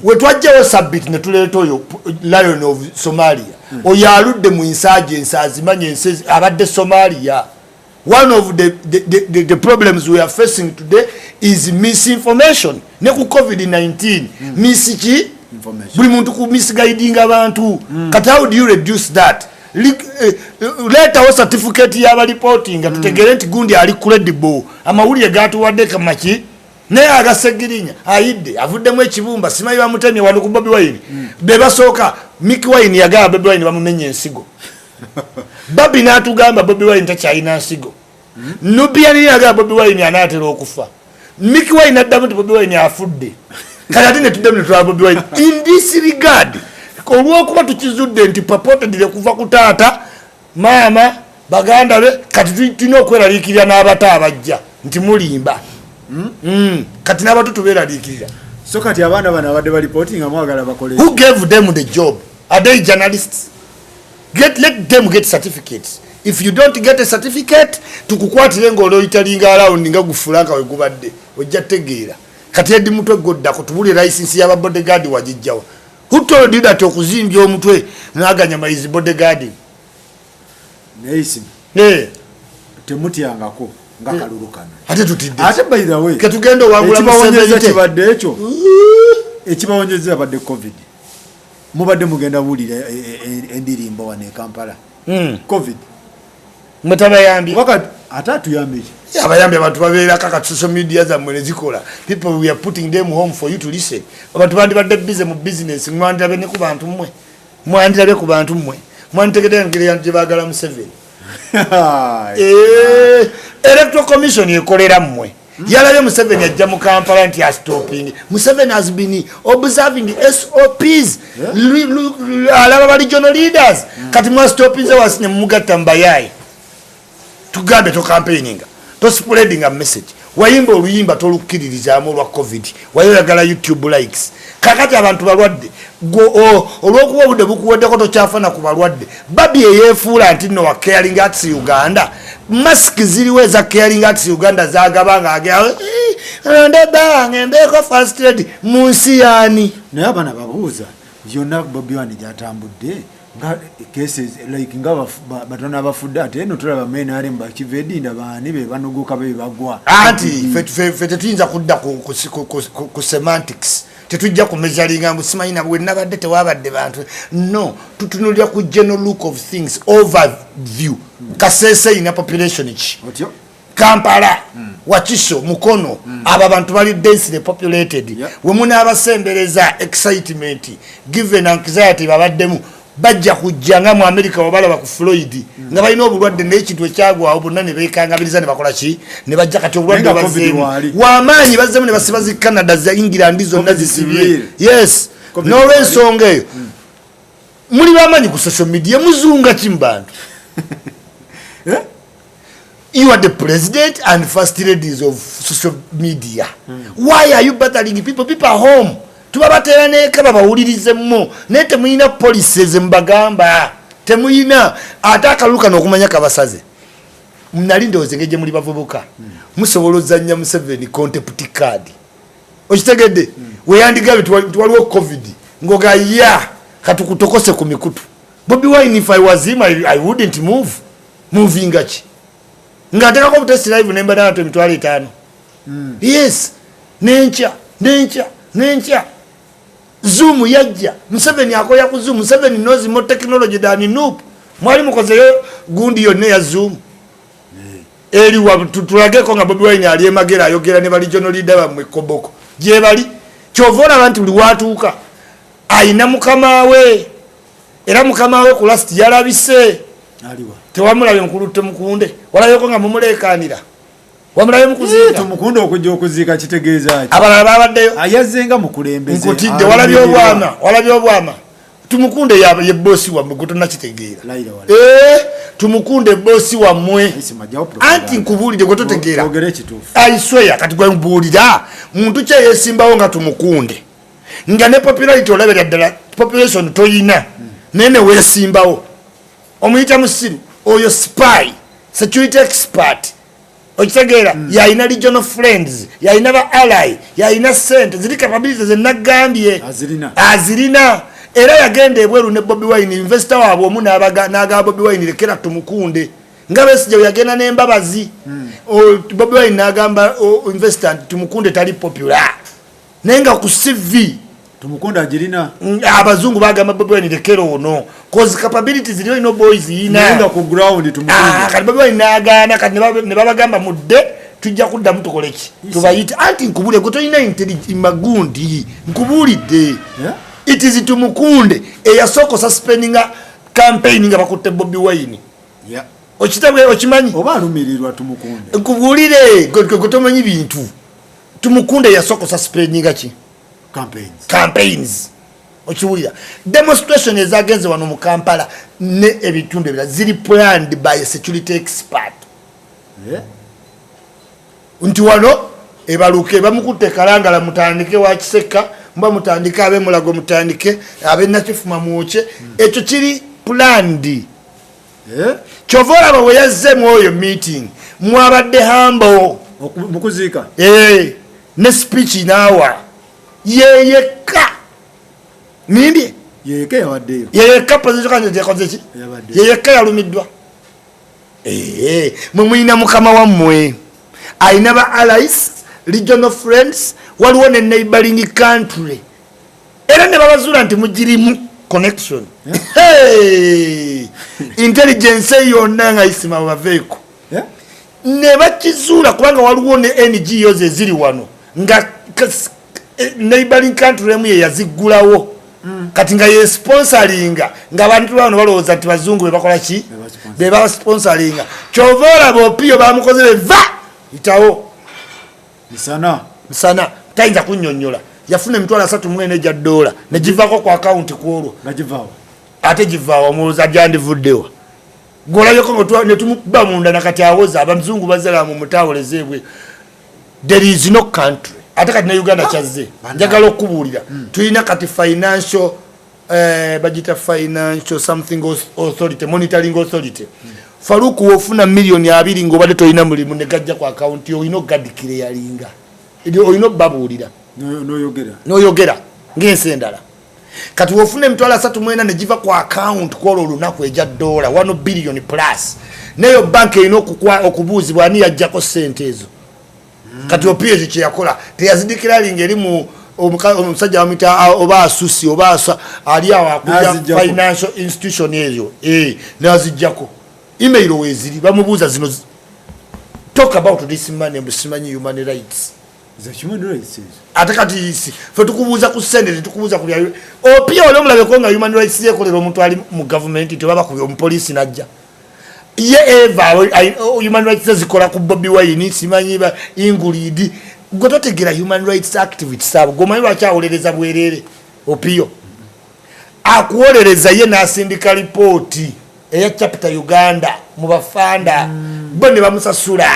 wetwajjawo sabit ne tuleeta oyo Lion of Somalia oyo aludde mu insurgency azimanye ensi abadde Somalia. One of the problems we are facing today is misinformation. Ne ku COVID-19 misiki buli muntu ku misguiding abantu. Kati how do you reduce that? Leta certificate ya reporting tutegere nti gundi ali credible. Amawulire gatuwadde kamaki ne agasegirinya ayidde avuddemu ekibumba simayi bamutemye wano ku Bobi Wine. Beba soka Mickey Wine yagaba Bobi Wine bamumenye ensigo. Babi natugamba Bobi Wine takyalina nsigo. Nubia ni yagaba Bobi Wine anatera okufa. Mickey Wine addamu nti Bobi Wine afudde. Kati ne tuddemu ne Bobi Wine. In this regard, olwokuba tukizudde nti purportedly kuva ku taata maama baganda be kati tulina okweraliikirira n'abato abajja nti mulimba. Kati n'abato tubeeraliikirira. So kati abaana bano abadde ba reporting amwagala bakole. Who gave them the job? Are they journalists? Let them get certificates. If you don't get a certificate, tukukwatire ngolo italinga around nga gufulanka we gubadde. Ojja tegeera. Kati edi mutwe godda kutubuli license ya bodyguard wajijjawa. Who told you that okuzimbya omutwe naganya mayizi bodyguard? Neisi. Temutyangako nga kalulukana. Ate tutidde. Ate by the way. Ketugendo wangula musebeze kibadde ekyo. Ekibawonyeza badde COVID. Mubadde mugenda bulira endirimbo wane Kampala. COVID. Mutabayambi. Wakati atatu yambi. Abayambi abantu babeera kaka social media za mwene zikola. People we are putting them home for you to listen. Abantu bandi badde busy mu business mwandirabe ne ku bantu mmwe. Mwandirabe ku bantu mmwe. Mwantegedde ngire yanje bagala mu 7. Electoral Commission ekolera mmwe. Yalabe Museveni ajja mu Kampala nti stopping. Museveni has been observing SOPs. Alaba regional leaders. Kati mwa stopping ze wasine mugatta mbayayi. Tugambe to campaigning. To spreading a message. Wayimba oluyimba tolukiririzamu lwa COVID. Wayoyagala YouTube likes. Kakati abantu balwadde. Olwokuwa obudde bukuweddeko tokyafana ku balwadde. Babi eyeefuula nti no wa Caring Arts Uganda. Mask ziliwo eza Caring Arts Uganda zagabanga agera. Ndebange mbeko first aid mu nsi yani. Naye abana babuuza yonna Bobi Wine gyatambudde nga cases like nga batona abafudde ate eno tulaba menali mbakivedi ndabani be banogoka be bagwa. Anti fete tuyinza kudda ku semantics. Tetujja kumezalinga musimayina bwe nabadde tewabadde bantu. No, tutunulira ku general look of things, overview. Kasese ina population ki. Otyo. Kampala, Wakiso, Mukono, aba bantu bali densely populated. We muna abasembereza excitement, given anxiety babaddemu. Bajja kujjanga mu America wabalaba ku Floyd nga balina obulwadde n'ekintu ekyagwa obunna ne beekangabiriza ne bakola ki ne bajja kati obulwadde bazeemu w'amaanyi bazzeemu ne basiba zi Canada za England zonna zisibye. Yes, n'olw'ensonga eyo muli b'amaanyi ku social media muzunga ki mu bantu. You are the president and first ladies of social media. Why are you battling people? People are home. Tubabatera neka babawulirizemu ne temuyina policies mbagamba temuyina atakaluka n'okumanya kabasaze mnali ndoze ngeje muli bavubuka musobola ozanya Museveni contempt card okitegedde weyandigabe twaliwo COVID ngoga ya katukutokose ku mikutu. Bobi Wine, if I was him I wouldn't moving achi ngateka ko test live nemba na 25. Yes, nencha Zoom yajja. Museveni akoya ku Zoom. Museveni knows more technology than Noop. Mwali mukozeyo gundi yonne ya Zoom. Eri wa tutulageko nga Bobi Wine ali emagera ayogera ne bali regional leader bamwe Koboko. Je bali chovora abantu buli watuuka. Aina mukama we. Era mukama we ku last yalabise. Aliwa. Tewamulabe mukulutte mukunde. Walayoko nga mumulekanira. Wamulabe mukuzika. Tumukunde okujja okuzika kitegeeza ati. Abalala babaddeyo. Ayazenga mukulembeze. Nkutidde walabye obwama. tumukunde ye bosi wa mugotona kitegeera Laila wala tumukunde bosi wa mwe anti nkubulide gototegeera ogere kitufu I swear kati gwe mbulira muntu kye yesimbawo nga tumukunde nga ne popularity olabera ddala population toyina nene wesimbawo omuyita musiru oyo spy security expert okitegeera yalina regional friends yalina ba ally yalina sente ziri capabilities zenagambye azirina era yagenda ebweru ne Bobi Wine investor waabwe omu n'aga Bobi Wine lekera tumukunde nga Besigye yagenda n'embabazi Bobi Wine n'agamba investor tumukunde tali popular nenga ku CV tumukunde agirina abazungu bagamba Bobi Wine lekera ono cause capabilities ziri no boys ina nenda ku ground tumukunde kati Bobi Wine n'agana kati ne babagamba mudde tujja kuddamu tukoleki tubayita anti nkubule gotolina intelligence magundi nkubulidde it is tumukunde eyasoko suspendinga campaign nga bakutte Bobi Wine okitabwe okimanyi oba alumirirwa tumukunde nkubulire gotomanyi bintu tumukunde yasoko suspendinga ki campaigns okiwulira demonstration ezagenze wano mu Kampala ne ebitundu ebira ziri planned by a security expert nti wano ebaluke bamukutte kalangala mutandike wa Kiseka mba mutandike abe mulago mutandike abe nakifuma muoche ekyo kiri planned chovola bawe yazze mwoyo meeting mwabadde hambo mukuzika ne speech nawa yeyeka nindi yeyeka yawaddeyo yeyeka position kanje yakoze yeyeka yalumiddwa mwina mukama wammwe aina ba allies regional friends waliwo ne neighboring country era ne babazula nti mugirimu connection intelligence yonna nga isima baveeko ne bakizula kubanga waliwo ne NGOs eziri wano nga neighboring country emu ye yazigulawo kati nga ye sponsoringa nga abantu bano balowooza nti bazungu bebakola ki beba sponsoringa kyovoola bopiyo bamukozere va itawo misana tayinza kunnyonnyola yafuna $3,000 ne givaako ku account kwolwo ate givaawo omulooza gyandivuddewa golabeko ne tumukuba munda nakati awoza abamuzungu bazala mu mutawolezebwe there is no country ate kati ne Uganda kyazze njagala okubuulira tulina kati financial bagita financial something authority monitoring authority Faruku wofuna $2,000,000 ngobadde tolina mulimu ne gajja ku account yo ino gadikire yalinga oyino babuulira noyogera ng'ensendala kati wofuna $3,000 ne giva ku account kwolwo olunaku eja $1 billion plus neyo bank erina okubuuzibwa ani yajjako sente ezo kati opiezi kyeyakola teyazidikiralinga eri mu omusajja wamita oba asusi oba ali awo akuja financial institution ezo nazijjako email weziri bamubuuza zino talk about this money and simanyi human rights ate kati fe tukubuuza ku sente tetukubuuza ku opia ole omulabeko nga human rights yekolera omuntu ali mu government tebaba ku omupoliisi najja ye eva human rights zikola ku Bobi Wine simanyi ba ingulidi gototegera human rights activities abo gomanyi lwakyawulereza bwerere opio akuwolereza ye n'asindika lipooti eya chapter Uganda mu bafanda bo ne bamusasula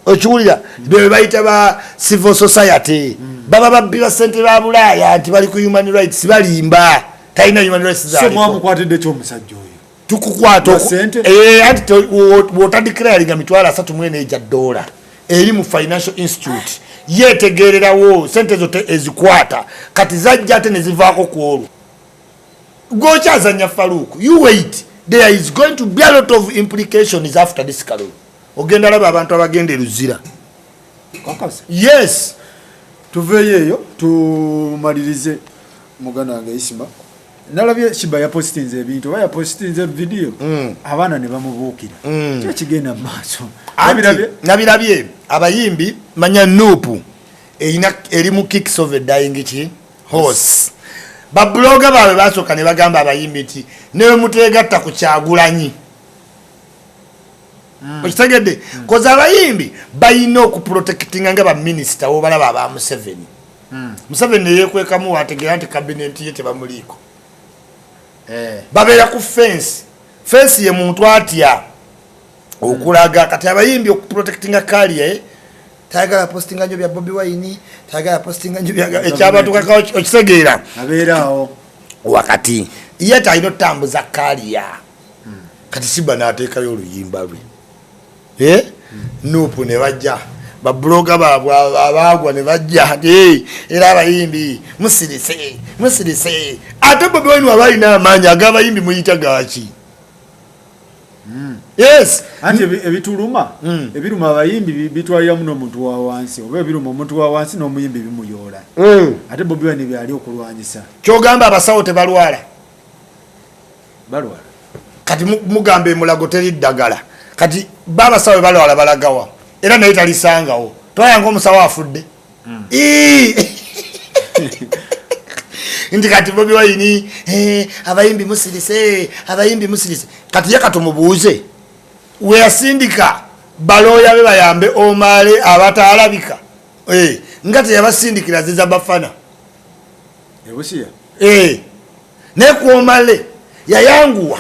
okiwulira bwe bayita ba civil society baba babbiba sente ba Bulaaya nti bali ku human rights balimba talina human rights so mwamukwatidde ky'omusajja oyo tukukwata anti wotandikiralinga $3,000 eri mu financial institute yetegererawo sente zo ezikwata kati zajja ate ne zivaako ku olwo gokyazanya Faruku you wait there is going to be a lot of implications after this kalo ogenda laba abantu abagenda eruzira yes tuveeyo tumalirize muganda wange Isima nalabye Shiba ya postinze ebintu oba ya postinze video abaana ne bamubuukira kyo kigenda maaso nabirabye abayimbi manya Nuupu eri mu kicks of a dying horse babloga bawe basooka ne bagamba abayimbi nti newe mutegatta ku Kyagulanyi okitegedde koza abayimbi balina okuprotectinga nga baminisita wobalaba aba Museveni Museveni yeekwekamu wategeera nti kabineti ye tebamuliiko babeera ku fence ye muntu atya okulaga kati abayimbi okuprotectinga career tayagala postinga nyo bya Bobi Wine tayagala postinga nyo bya ekyabantu kakao okitegeera abeerawo wakati yet alina otambuza career kati Siba n'ateekayo oluyimba lwe Nuupu ne bajja babloga baabwe abaagwa ne bajja era abayimbi musirise ate Bobi Wine waba alina amaanyi ag'abayimbi muyita gaaki yes anti ebituluma ebiruma abayimbi bitwalira muno omuntu wa wansi oba ebiruma omuntu wa wansi n'omuyimbi bimuyoola ate Bobi Wine byali okulwanyisa kyogamba abasawo tebalwala balwala kati mugamba emulago teri ddagala kati babasawo balwala balagawa era naye talisangawo twayanga omusawo afudde nti kati Bobi Wine abayimbi musirise kati yakatumubuuze weyasindika balooya be bayambe omale abataalabika nga teyabasindikira ziza bafana ebusiya nekwomale yayanguwa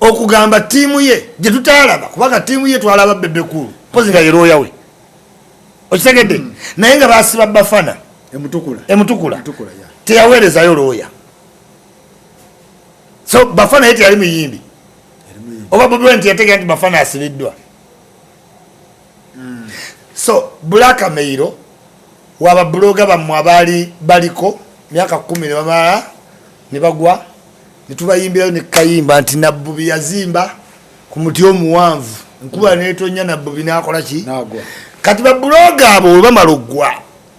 okugamba tiimu ye gye tutaalaba kubanga tiimu ye twalaba Bebekulu pozi nga yerooya we okitegedde naye nga basiba bafana emutukula teyaweerezayo looya so bafana ye teyali muyimbi oba Bobi Wine teyategera nti bafana asibiddwa so Blackmail waba bloga bammwe abaali baliko myaka 10 ne bamala ne bagwa ne tubayimbirayo ne kayimba nti Nabbubi yazimba ku muti omuwanvu nkuba neetonya Nabbubi n'akola ki kati babloga abo we bamala oggwa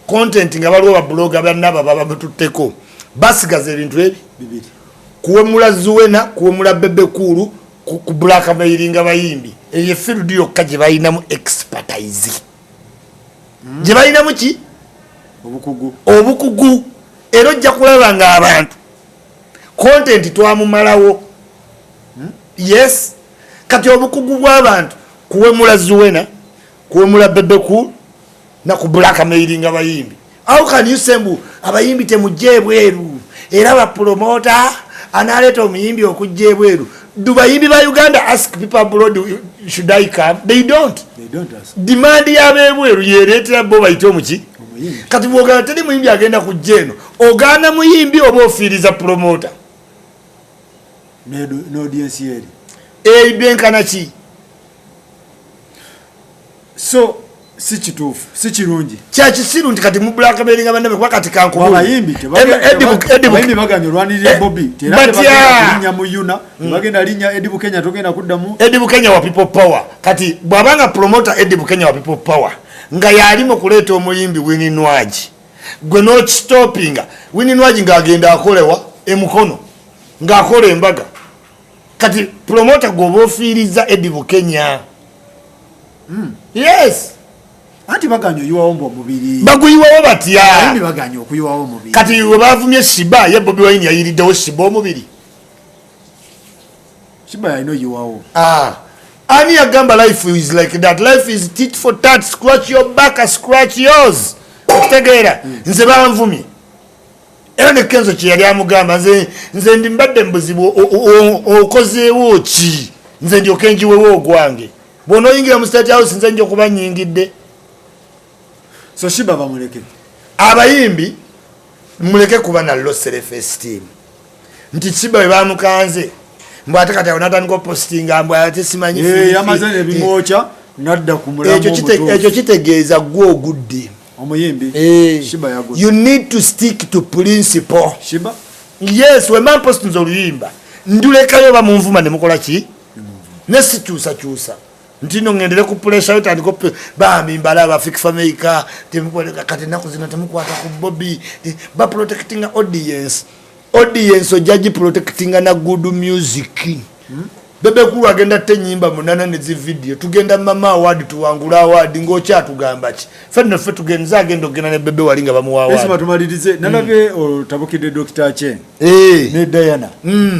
content nga baliwo babloga bannaba baba batutteko basigaza ebintu ebi bibiri kuwemula Zuwena kuwemula Bebekulu ku Blackmail nga bayimbi eyo field yokka gye balinamu expertise gye balinamu ki obukugu era ojja kulaba nga abantu content twamumalawo yes kati obukugu bw'abantu kuwemula Zuwena kuwemula Bebekulu na ku Blackmail nga bayimbi how can you say abayimbi temujje ebweru era ba promoter analeta omuyimbi okujja ebweru do bayimbi ba Uganda ask people abroad should I come they don't ask demand yabebweru yeretera bo bayite omuki kati bwogala teri muyimbi agenda kujja eno ogana muyimbi oba ofiiriza promoter no audience yeri benkana ki so si kituufu si kirungi kyakisiru nti kati mu Blackmail nga bannabe kuba kati abayimbi baganya olwanirira Bobi linya mu Yuna bagenda linya Edibu Kenya togenda kuddamu Edibu Kenya wa people power kati bwabanga promoter Edibu Kenya wa people power nga yalimo kuleeta omuyimbi Winnie Nwaji gwe no stoppinga Winnie Nwaji nga agenda akolewa emukono nga akola embaga kati promoter gobo ofiiriza Edibu Kenya yes anti baganyo yuwawo mubiri baguyiwawo batya baganyo okuyuwawo mubiri kati we bavumye Siba ye Bobi Wine yayiriddewo Siba omubiri Siba yalina yuwawo ani yagamba life is like that life is tit for tat scratch your back scratch yours okitegeera nze banvumye era ne Kenzo kye yali amugamba nze ndi mbadde mbuzibu okozeewo ki nze ndyoke njiwewo ogwange bw'onooyingira mu State House nze nja okuba nnyingidde so Siba bamuleke abayimbi muleke kuba na low self esteem nti Siba we bamukanze mbw ate kati awonatandika opostinga mbw ate simanyi yamaze nebimwoca nadda ku mulamu ekyo kitegeeza gwe ogudde omuyimbi Siba yagudde you need to stick to principle Siba yes we man postinze oluyimba ndulekayo bamunvuma ne mukola ki ne sikyusakyusa ntino ngendere ku pressure yotandiko bambi mbalaba fix fameka temukoleka kati naku zino temukwata ku Bobi ba protecting audience ojaji protecting na good music Bebekulu agenda tenyimba munana ne zi video tugenda mama award tuwangula award ngocha tugamba ki fenno fe tugenza agenda ogena ne Bebe walinga bamuwa award ese batumalirize nalabe otabukide Dr. Cheng ne Diana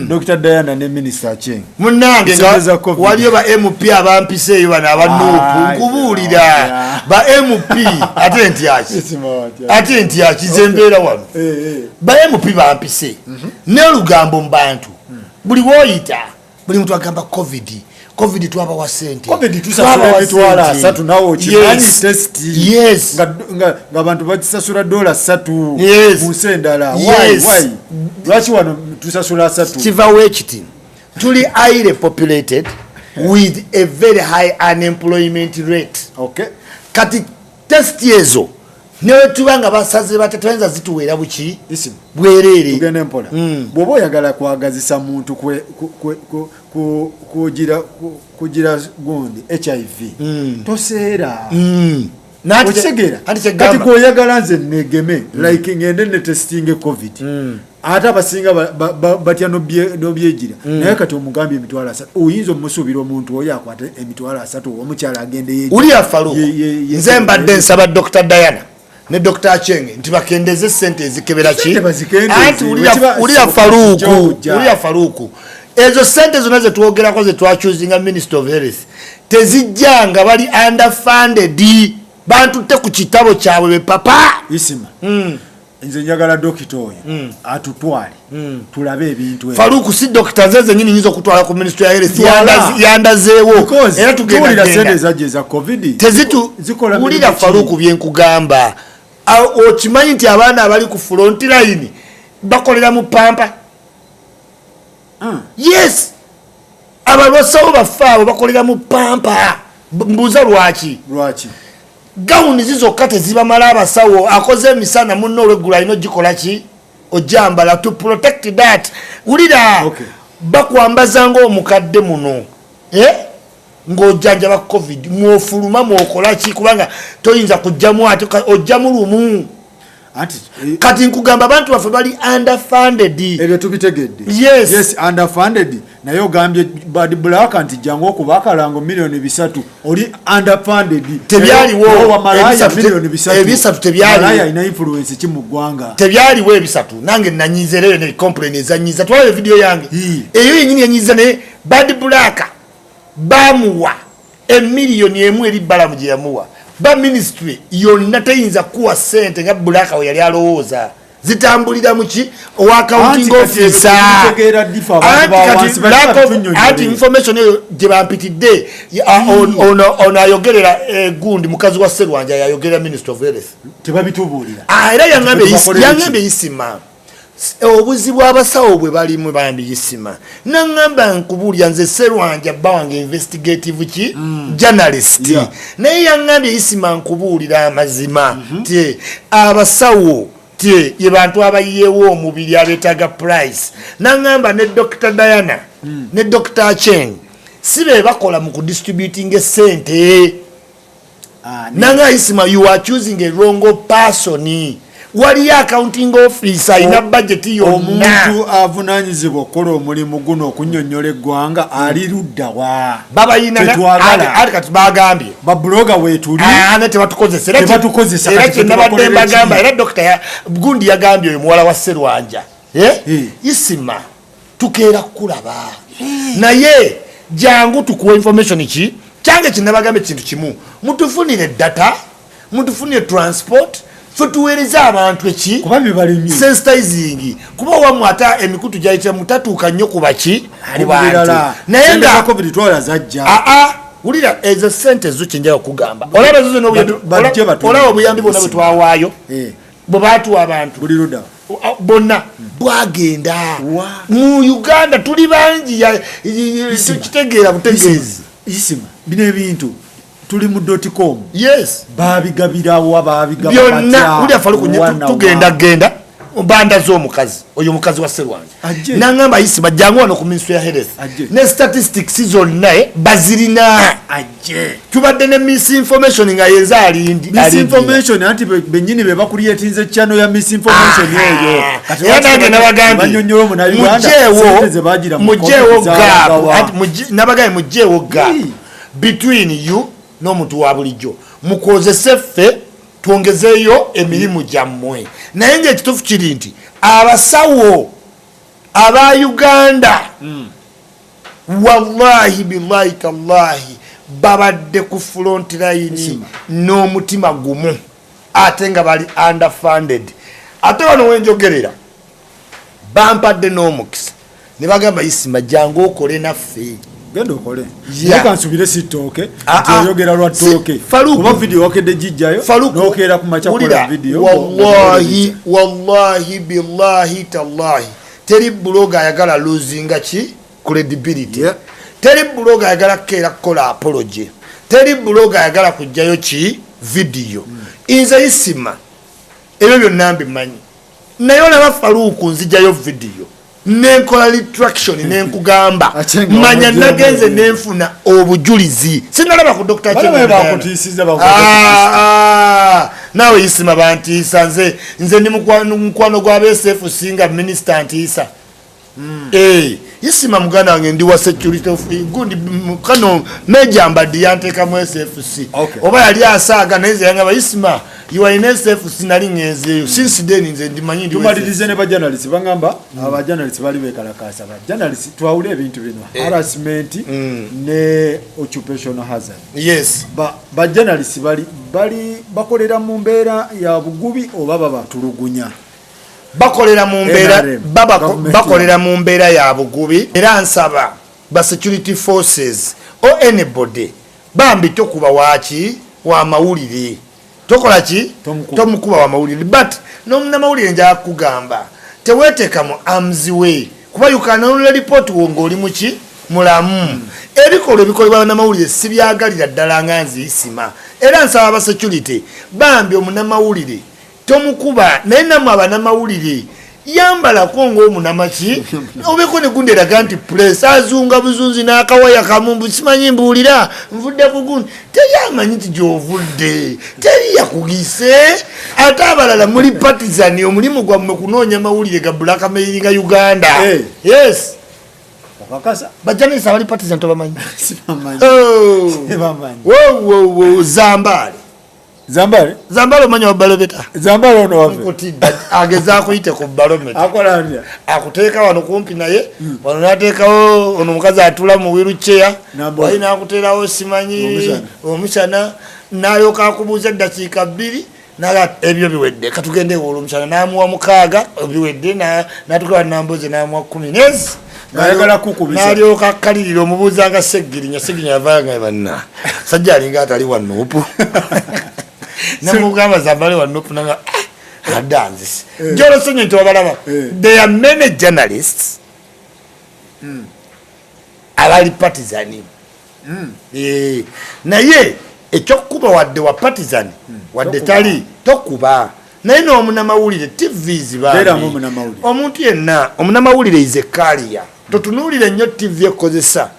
Dr. Diana ne Minister Cheng munange nga waliyo ba MP abampise yo bana abanupu nkubulira ba MP ate nti aki zembera wano ba MP bampise ne lugambo mbantu buli woyita buli muntu agamba covid twaba wa sente covid tusasula emitwala 3 nawo okimanyi test yes nga abantu bakisasula $3 yes mu sendala yes. why lwaki wano tusasula 3 kiva wekiti tuli highly populated with a very high unemployment rate okay kati test ezo newe tubanga basaze batatwenza zituwera buki isimu bwerere tugende mpola bwoba oyagala kwagazisa muntu kugira gundi HIV toseera okitegera kati kwoyagala nze negeme like ngende ne testing covid ate abasinga batya nobyegira naye kati omugambye emitwalo 3 oyinza omusuubira omuntu oyo akwate emitwalo 3 omukyala agende yeji uliya Faruku nze mbadde nsaba Dr. Diana ne Dr. Achenge nti bakendeze sente ezikebera ki anti uliya Faruku ezo sente zonna ze twogerako ze twachuzinga Minister of Health tezijjanga bali underfunded bantu te ku kitabo kyabwe be papa isima nze njagala dokita oyo atutwale tulabe ebintu ebyo Faruku si dokita zeze nyini nyizo kutwala ku Ministry ya Health yandazeewo era tugenda sente zaje za covid tezitu ulira Faruku byenkugamba okimanyi nti abaana abali ku front line bakolera mu pampa yes abasawo bafaabo bakolera mu pampa mbuza lwaki gawuni zizokka tezibamala abasawo akoze emisana munno olweggula alina ogikola ki ojambala to protect that ulira bakwambaza ng'omukadde muno ng'ojjanjaba covid mwofuluma mwokola ki kubanga toyinza kujjamu ate ojjamu lumu kati nkugamba abantu baffe bali underfunded ebyo tubitegedde yes underfunded naye ogambye bad black nti jangu okubakalango milioni 3 oli underfunded tebyaliwo wamalaya milioni 3 ebisatu tebyaliwo malaya ina influence ki mu ggwanga tebyaliwo ebisatu nange nanyizereyo ne complain ezanyiza twala video yange eyo yenyini yanyiza ne bad black bamuwa emiliyoni emu eri balamu gye yamuwa ba ministry yonna teyinza kuwa sente nga bulaka we yali alowooza zitambulira muki owa accounting officer anti information eyo gye bampitidde ono ayogerera gundi mukazi wa Sserwanja yayogerera Minister of Health tebabitubuulira era yangambye isima obuzibu abasawo bwe balimu bambi isima nangamba nkubuulya nze Sserwanja bawange investigative ki journalist naye yangambye isima nkubuulira amazima ti abasawo ti ye bantu abayiyewo omubiri abeetaga price nangamba ne Dr. Diana ne Dr. Acheng sibe bakola mu kudistributing esente nanga isima you are choosing a wrong person wali accounting officer ina budget yonna omuntu avunanyizibwa okukola omulimu guno okunnyonnyola eggwanga ali ludda wa baba yina ali kati bagambye babloga weetuli ne tebatukozesa era kyenabadde mbagamba era Dr. Gundi yagambye oyo muwala wa Sserwanja isima tukeera kukulaba naye jangu tukuwa information ki kyange kyenabagambe kintu kimu mutufunire data mutufunire transport futuweriza abantu eki kuba bibali sensitizing kuba wamu ata emikutu gyayita mutatuuka nnyo ku baki ali bantu naye nga covid twala zajja ulira ezo sente zo kyenjaga kugamba olaba zo olaba obuyambi bwonna bwe twawaayo bwe baatuwa abantu buli luda bonna bwagenda mu Uganda tuli bangi kitegeera butegeezi isima bino ebintu tuli mu .com yes babigabirawo babigaba byonna ulya Faruku tugenda banda z'omukazi oyo mukazi wa Sserwanja nangamba isi bajjangu wano ku Ministry ya Health ne statistics zonna bazirina tubadde ne misinformation nga yeza alindi misinformation anti benyini be bakuliyetinze channel ya misinformation eyo kati yanage nabagambye banyonyolo mu Uganda mujewo gap nabagaye mujewo gap between you n'omuntu wa bulijjo mukozese ffe twongezeeyo emirimu gyammwe naye ng'ekituufu kiri nti abasawo aba Uganda wallahi billahi tallahi babadde ku front line n'omutima gumu ate nga bali underfunded ate wano wenjogerera bampadde n'omukisa ne bagamba Isima jangu okole naffe gendo okole Yeah. yeka nsubire sitoke Ah, tuyogera lwa toke Faruku. kuba video wakedde jijjayo nokera ku macha kola video wallahi billahi tallahi teri blogger ayagala losing ki credibility Yeah. teri blogger ayagala kera kola apology teri blogger ayagala kujjayo ki video inza Isima ebyo byonna mbimanyi naye olaba Faruku nzijayo video nenkola retraction nenkugamba manya nagenze nenfuna obujulizi sinalaba ku Dr. nawe Isima bantiisa nze ndi mukwano gwa BSF singa minister ntiisa Isima muganda wange ndi wa security of gundi kano mejamba dianteka mu SFC oba yali asaaga neze yanga Isima you are in SFC nali ngenze since then nze ndimanyi ndi tumalirize ne ba journalists bangamba aba journalists bali bekalakasa ba journalists twawule ebintu bino harassment ne occupational hazard yes ba journalists bali bakolera mu mbeera ya bugubi oba babatulugunya bakolera mu mbeera bakolera mu mbeera ya bugubi era nsaba ba security forces or anybody bambi tokuba waki wa mawulire tokola ki tomukuba wa mawulire but nomuna mawulire nja kugamba teweteeka mu arms way kuba you can only report ng'oli muki mulamu ebikolo bikolebwa na mawulire si byagalira ddala nga nzi Isima era nsaba ba security bambi omunamawulire tomukuba naye namwe abanamawulire yambalako ng'omunamaki obeko ne gundi eraga nti press azunga buzunzi n'akawaya kamumbu simanyi mbuulira nvudde ku gundi teri amanyi nti gy'ovudde teri yakugise ate abalala muli partisan omulimu gwammwe kunoonya mawulire ga black mail nga Uganda yes okakasa bajanisa abali partisan tobamanyi Zambale omanyi wa balometa Zambale ono wafe agezaako yite ku balometa akola nya akuteeka wano kumpi naye wano nateekawo ono omukazi atula mu wheelchair wali nakuteerawo simanyi omusana n'alyoka akubuuza eddakiika 2 naga ebyo biwedde katugende olwomusana n'amuwa 6 biwedde n'atukola namboze n'amuwa 10 nezi n'alyoka akkalirira omubuuza nga Segirinya yavaanga banna sajja alinga atali wa Nuupu namugamba Zambale wa Nuupu nanga adanzisi gyolosonye nti wabalaba there are many journalists abali partisan naye ekyokukuba wadde wa partisan wadde tali tokuba naye n'omunamawulire TVs bambi omuntu yenna omunamawulire is a carrier totunuulire nnyo TV ekozesa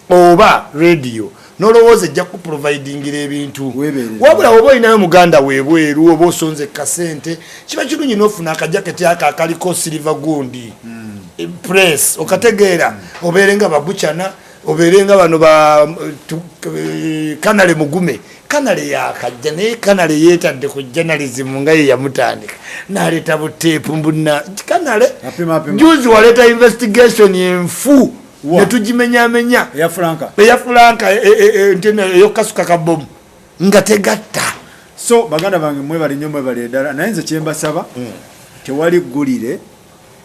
oba radio nolowooza ejja kuprovidingira ebintu wabula oba olinayo muganda weebweru oba osonze kasente kiba kirungi n'ofuna akajaketi ako akaliko silver gundi press okategeera obeere nga babuchana obeere nga bano ba kanale mugume kanale yakajja naye kanale yeetadde ku journalism nga ye yamutandika n'aleeta buteepu mbuna kanale juzi waleeta investigation enfu netugimenyamenya eya Franka eyokasuka kabomu nga tegatta so baganda bange mwebali nnyo mwebali eddala naye nze kyembasaba tewali ggulire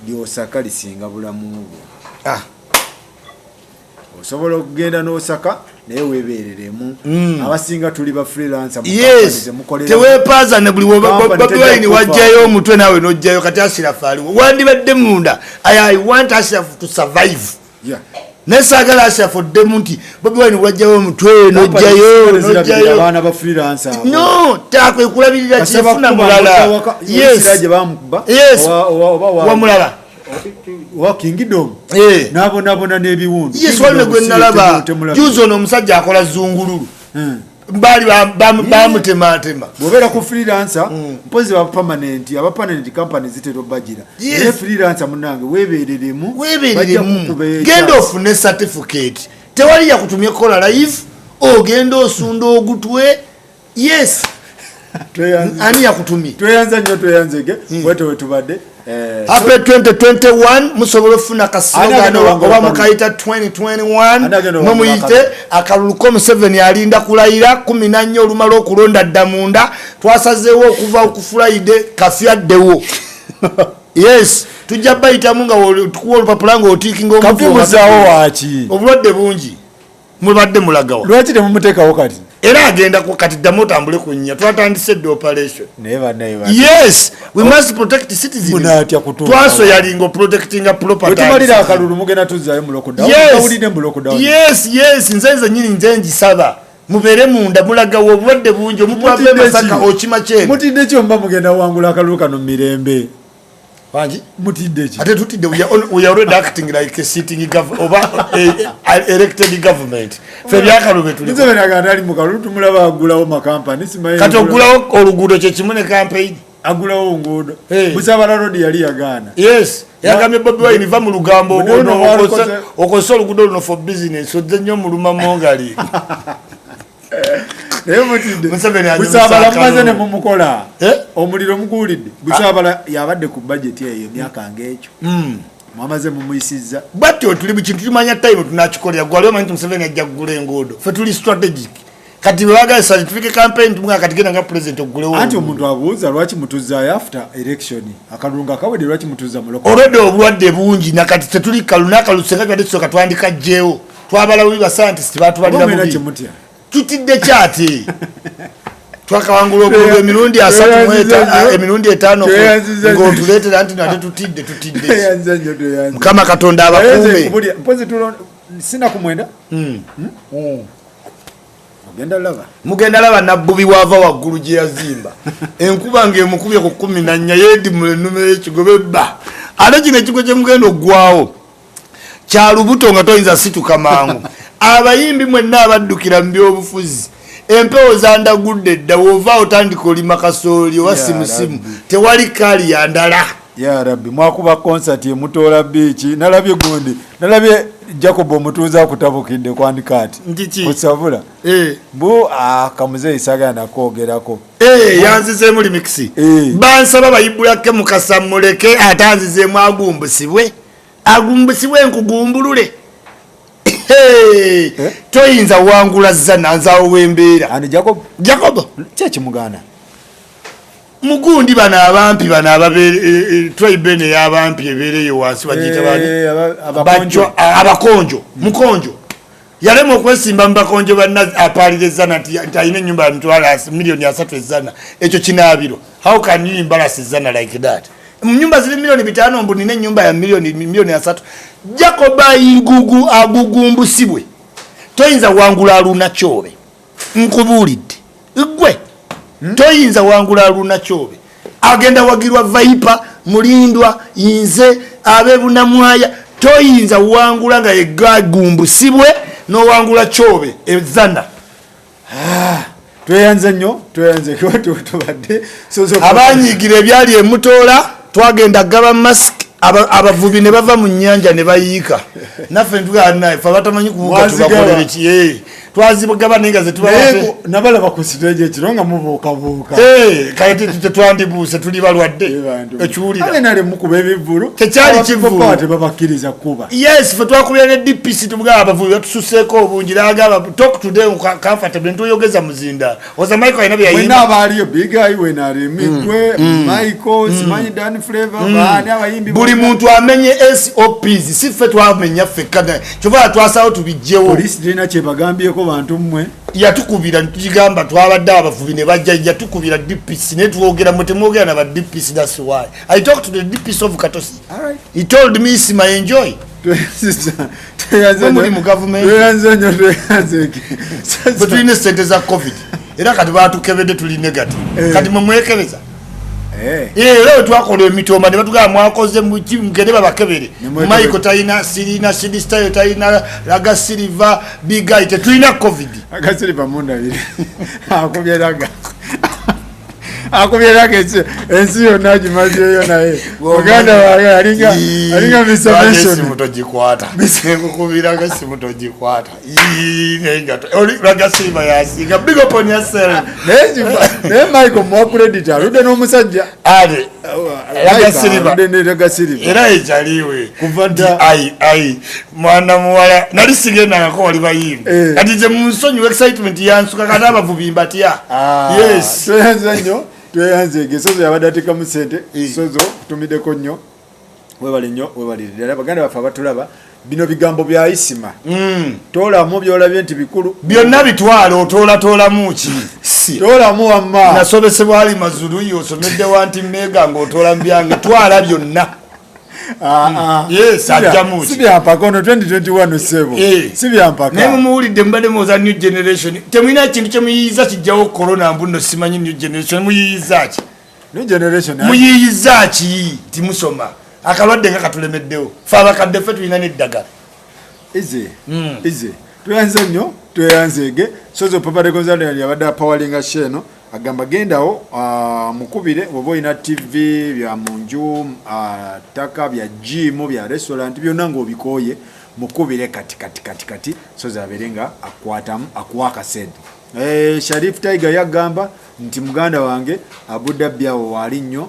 lyosaka lisinga bulamu bwo osobola okugenda n'osaka naye weebereremu abasinga tuli ba freelancer teweepaaza ne buli Bobi wajjayo omutwe naawe n'ojjayo kati Asirafu aliwo wandibadde munda I want Asirafu to survive nesagala Asirafu oddemu nti Bobi Wine wajjayo omutwe n'ojjayo abaana ba freelancer no takwekulabirira kyefuna mulala wamulala wakingidom nabonabona n'ebiwundu wali negwe nalaba juzi ono omusajja akola zungululu bali bamutematema bw'obeera ku freelancer mpozi aba permanent company zitera obbagira naye freelancer munange weebereremu genda ofune certificate tewali yakutumye kola live ogenda osunda ogutwe yes ani yakutumye tweyanza nnyo tweyanzege bwete wetubadde happy 2021 musobola ofuna kasogano oba mukayita 2021 mumuyite akaluluko Museveni alinda kulayira 14 olumala okulonda ddamunda twasazeewo okuva ku Friday kafyaddewo yes tujja bayitamu nga tukuwa olupapula nga otiikinga kavumusaawo waaki obulwadde bungi mulwadde mulagawa lwaki temumuteekawo kati era agenda kati ddamu otambule ku nnya twatandise dde operation naye bannaye yes we must protect citizens twaso yalinga protecting a property wetumalira akalulu mugenda tuzaayo mu lockdown kawulidde mu lockdown yes nze nyini nze ngisaba mubeere munda mulagawo obulwadde bungi omutwave Masaka okima kyeno mutidde kyo mba mugenda wangula akalulu kano mu mirembe wangi mutidde ki ate tutidde we are already acting like a sitting oba elected government fe byakalube tuli nze benaga ali mu kalulu tumulaba agulawo makampani simanyi kati ogulawo oluguudo kye kimu ne campaign agulawo nguudo Busabala road yali yagaana yes yagambye Bobi Wine va mu lugambo okozesa oluguudo luno for business ozze nnyo muluma mongali Busabala mumaze ne mumukola omuliro muguulidde Busabala yabadde ku budget eyo emyaka ng'ekyo mwamaze mumuyisizza batyo tuli mu kintu tumanya time tunakikolera gwaliwo manyi Museveni ajja kugula enguudo fe tuli strategic kati wewaga certificate campaign tumwa kati genda nga president okugulewo anti omuntu abuuza lwaki mutuzaayo after election akalunga kawedde lwaki mutuzza mu local olwedde obulwadde bungi nakati tetuli kalunakalusenga twadde tusoka twandika jjeewo twabalawi ba scientist batubalira mubi tutidde kyati twakawangula okuva emirundi 3 emirundi 5 ng'otuleetera nti nate tutidde mukama katonda abakuume sina kumwenda mugenda laba nabbubi wava waggulu gye yazimba enkuba ng'emukubye ku 14 yeedimula ennume y'ekigobe bba ate kino ekigo kye mugenda oggwawo kya lubuto nga toyinza situka mangu abayimbi mwenna abaddukira mu byobufuzi empewo zandagudde dda wova otandika olima kasooli oba simusimu tewali kaali ya ndala ya rabbi mwakuba concert emutoola biiki nalabye gundi nalabye Jacob omutuuza akutabukidde kwandika ati osabula bu akamuze isagana nakwogerako yanzizeemu limikisi bansaba bayibulake mukasa muleke atanzizeemu agumbusibwe nkugumbulule toyinza wangula zana nzaawo wembeera ani Jacob kyekimugana mugundi bano abampi bano tribe ne y'abampi ebeereyo wansi bagiyita bani abakonjo mukonjo yalema okwesimba mu bakonjo banna apaalira ezzana nti alina ennyumba ya mitwalo $3 ezzana ekyo kinaabiro how can you embarrass ezzana like that mu nyumba ziri $5 mbu nina ennyumba ya $3 Jacob ayingugu agugumbusibwe toyinza wangula aluna kyobe nkubuulidde gwe toyinza wangula aluna kyobe agenda wagirwa Viper mulindwa inze abebunamwaya toyinza wangula nga yegagumbusibwe no wangula kyobe ezzana tweyanze nnyo tubadde abanyigira ebyali emutoola twagenda gaba mask abavubi ne bava mu nnyanja ne bayiika naffe ntugana fe abatamanyi kuvuga tubakolere ki twazigaba naye nga nabalaba ku siteegi ekiro nga mubuukabuuka kati tetwandibuuse tuli balwadde ekiwulira mukuba ebivulu tekyali kivulu tebabakkiriza kuba yes fe twakubira ne DPC tubugaba abavubi batususeeko obungi nagamba talk to them comfortable ntuyogeza muzinda oza Michael ayina byayimba abaaliyo big eye wenali Migwe Michael simanyi Dan Flavor baani abayimbi buli muntu amenye SOPs si ffe twamenya ffekka kyova twasawo tubijjewo polisi lina kyebagambyeko bantu mmwe yatukubira ntugamba twabadde abavubi ne bajja yatukubira DPC ne tuwogera mwe temwogera na ba DPC. That's why I talked to the DPC of Katosi. All right. He told me Sima enjoy muri mu government between the centers of COVID era kati batukebedde tuli negative kati mwekebeza leo twakola emitoma ne batugamba mwakoze mugende babakebere Michael tayina sirina style tayina laga silver big guy tetulina COVID agasiliva munda biri akubyeraga ensi yonna agimazeeyo naye muganda wange alinga misomesomutogikwata nkukubiraga simutogikwata ragasiba yasiga big up on yourself naye Michael mwa credit aludde n'omusajja ragasiba era ekyaliwe kuva dda ai mwana muwala nali sigendangako wali bayimbi kati gye munsonyiwa excitement yansuka kati abavubi mbatya yes toyanza nnyo tweyanzege Sozo yabadde atekamu ssente Sozo kutumiddeko nnyo webale nnyo webalire ddala baganda baffe abatulaba bino bigambo bya isima toolamu byolabye nti bikulu byonna bitwala otoolatoolamu ki toolamu wamma nasobesebwa ali mazulu yosomedde wanti mega ng'otoola mu byange twala byonna yes ajjamu ki si byampaka ono 2021 sebo si byampaka naye mumuwulidde mubadde muwoza new generation temulina ekintu kye muyiyiza kijjawo corona mbuno simanyi new generation muyiyiza ki new generation muyiyiza ki timusoma akalwadde nga katulemeddewo fe abakadde ffe tulina n'eddagala ize tweyanze nnyo tweyanzege Sozo Papa de Gonzalo yabadde apawalinga sheno agamba gendawo mukubire oba olina TV bya munju ttaka bya gym bya restaurant byonna ng'obikooye mukubire kati Sozo abeere nga akwatamu akuwa akasente Sharif Tiger yagamba nti muganda wange Abu Dhabi awo waali nnyo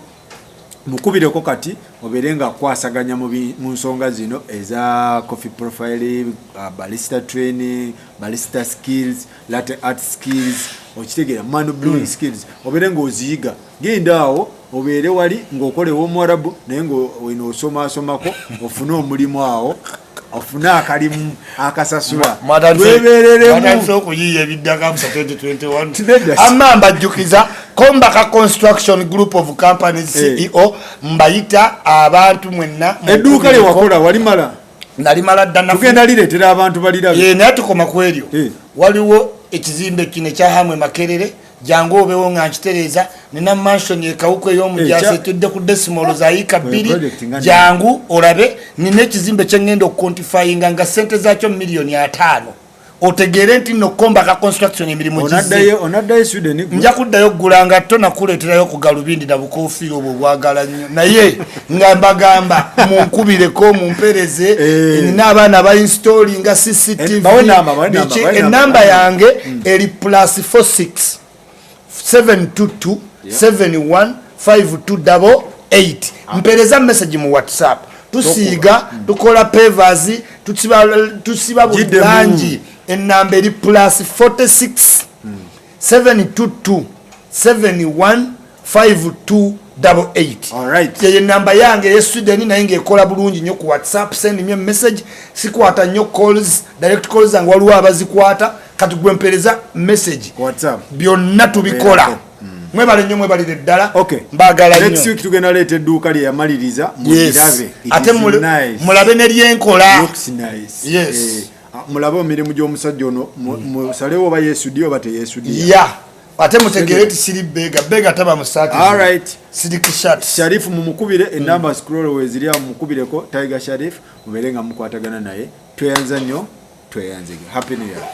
mukubireko kati obeere nga akwasaganya mu nsonga zino eza coffee profile barista training barista skills latte art skills okitegeera man brewing skills obeere ng'oziyiga genda awo obeere wali ng'okolewa Omwarabu naye ng'oino osomaasomako ofune omulimu awo ofune akalimu akasasula twebereremu okuyiiya ebiddaka mu 2021 amma mbajjukiza Kombaka Construction Group of Companies CEO mbayita abantu mwenna edduuka lye wakola walimala nalimala dda tugenda lireetera abantu balirabe naye tukoma ku eryo waliwo ekizimbe kino ekya Hamwe Makerere jangu obewo nga nkitereeza nina mansion ekawuko ey'omujasi etudde ku decimal zaayika 2 jangu olabe nina ekizimbe kyengenda okukontifyinga nga sente zaakyo miliyoni 5 otegeere nti no Kombaka Construction emirimu onaddayo Sweden nja kuddayo oggulanga tonakuleeterayo ku galubindi na bukofiira obwo bwagala nnyo naye nga mbagamba munkubireko mumpereze nina abaana bainstolinga CCTV enamba yange eri +46 722 71 5288 mpereza message mu WhatsApp tusiiga tukola pavers tusiba bulangi enamba eri +46 722 71 5288 ye namba yange ye Sweden naye ng'ekola bulungi nnyo ku WhatsApp send me a message sikwata nnyo calls direct calls zange waliwo abazikwata kati gwe mpereza message byonna tubikola mwebale nnyo mwebalire ddala mbagala nnyo next week tugenda leeta edduuka lye yamaliriza mulabe ate mulabe ne lyenkola mulabe emirimu gy'omusajja ono musalewo oba yeesuddiyo oba teyeesuddiyo ate mutegeere ti siri bega taba mu saati siri kishat Sharif mumukubire enamba scroll wezirya mumukubireko Tiger Sharif mubeere nga mukwatagana naye tweyanza nnyo tweyanzege happy new year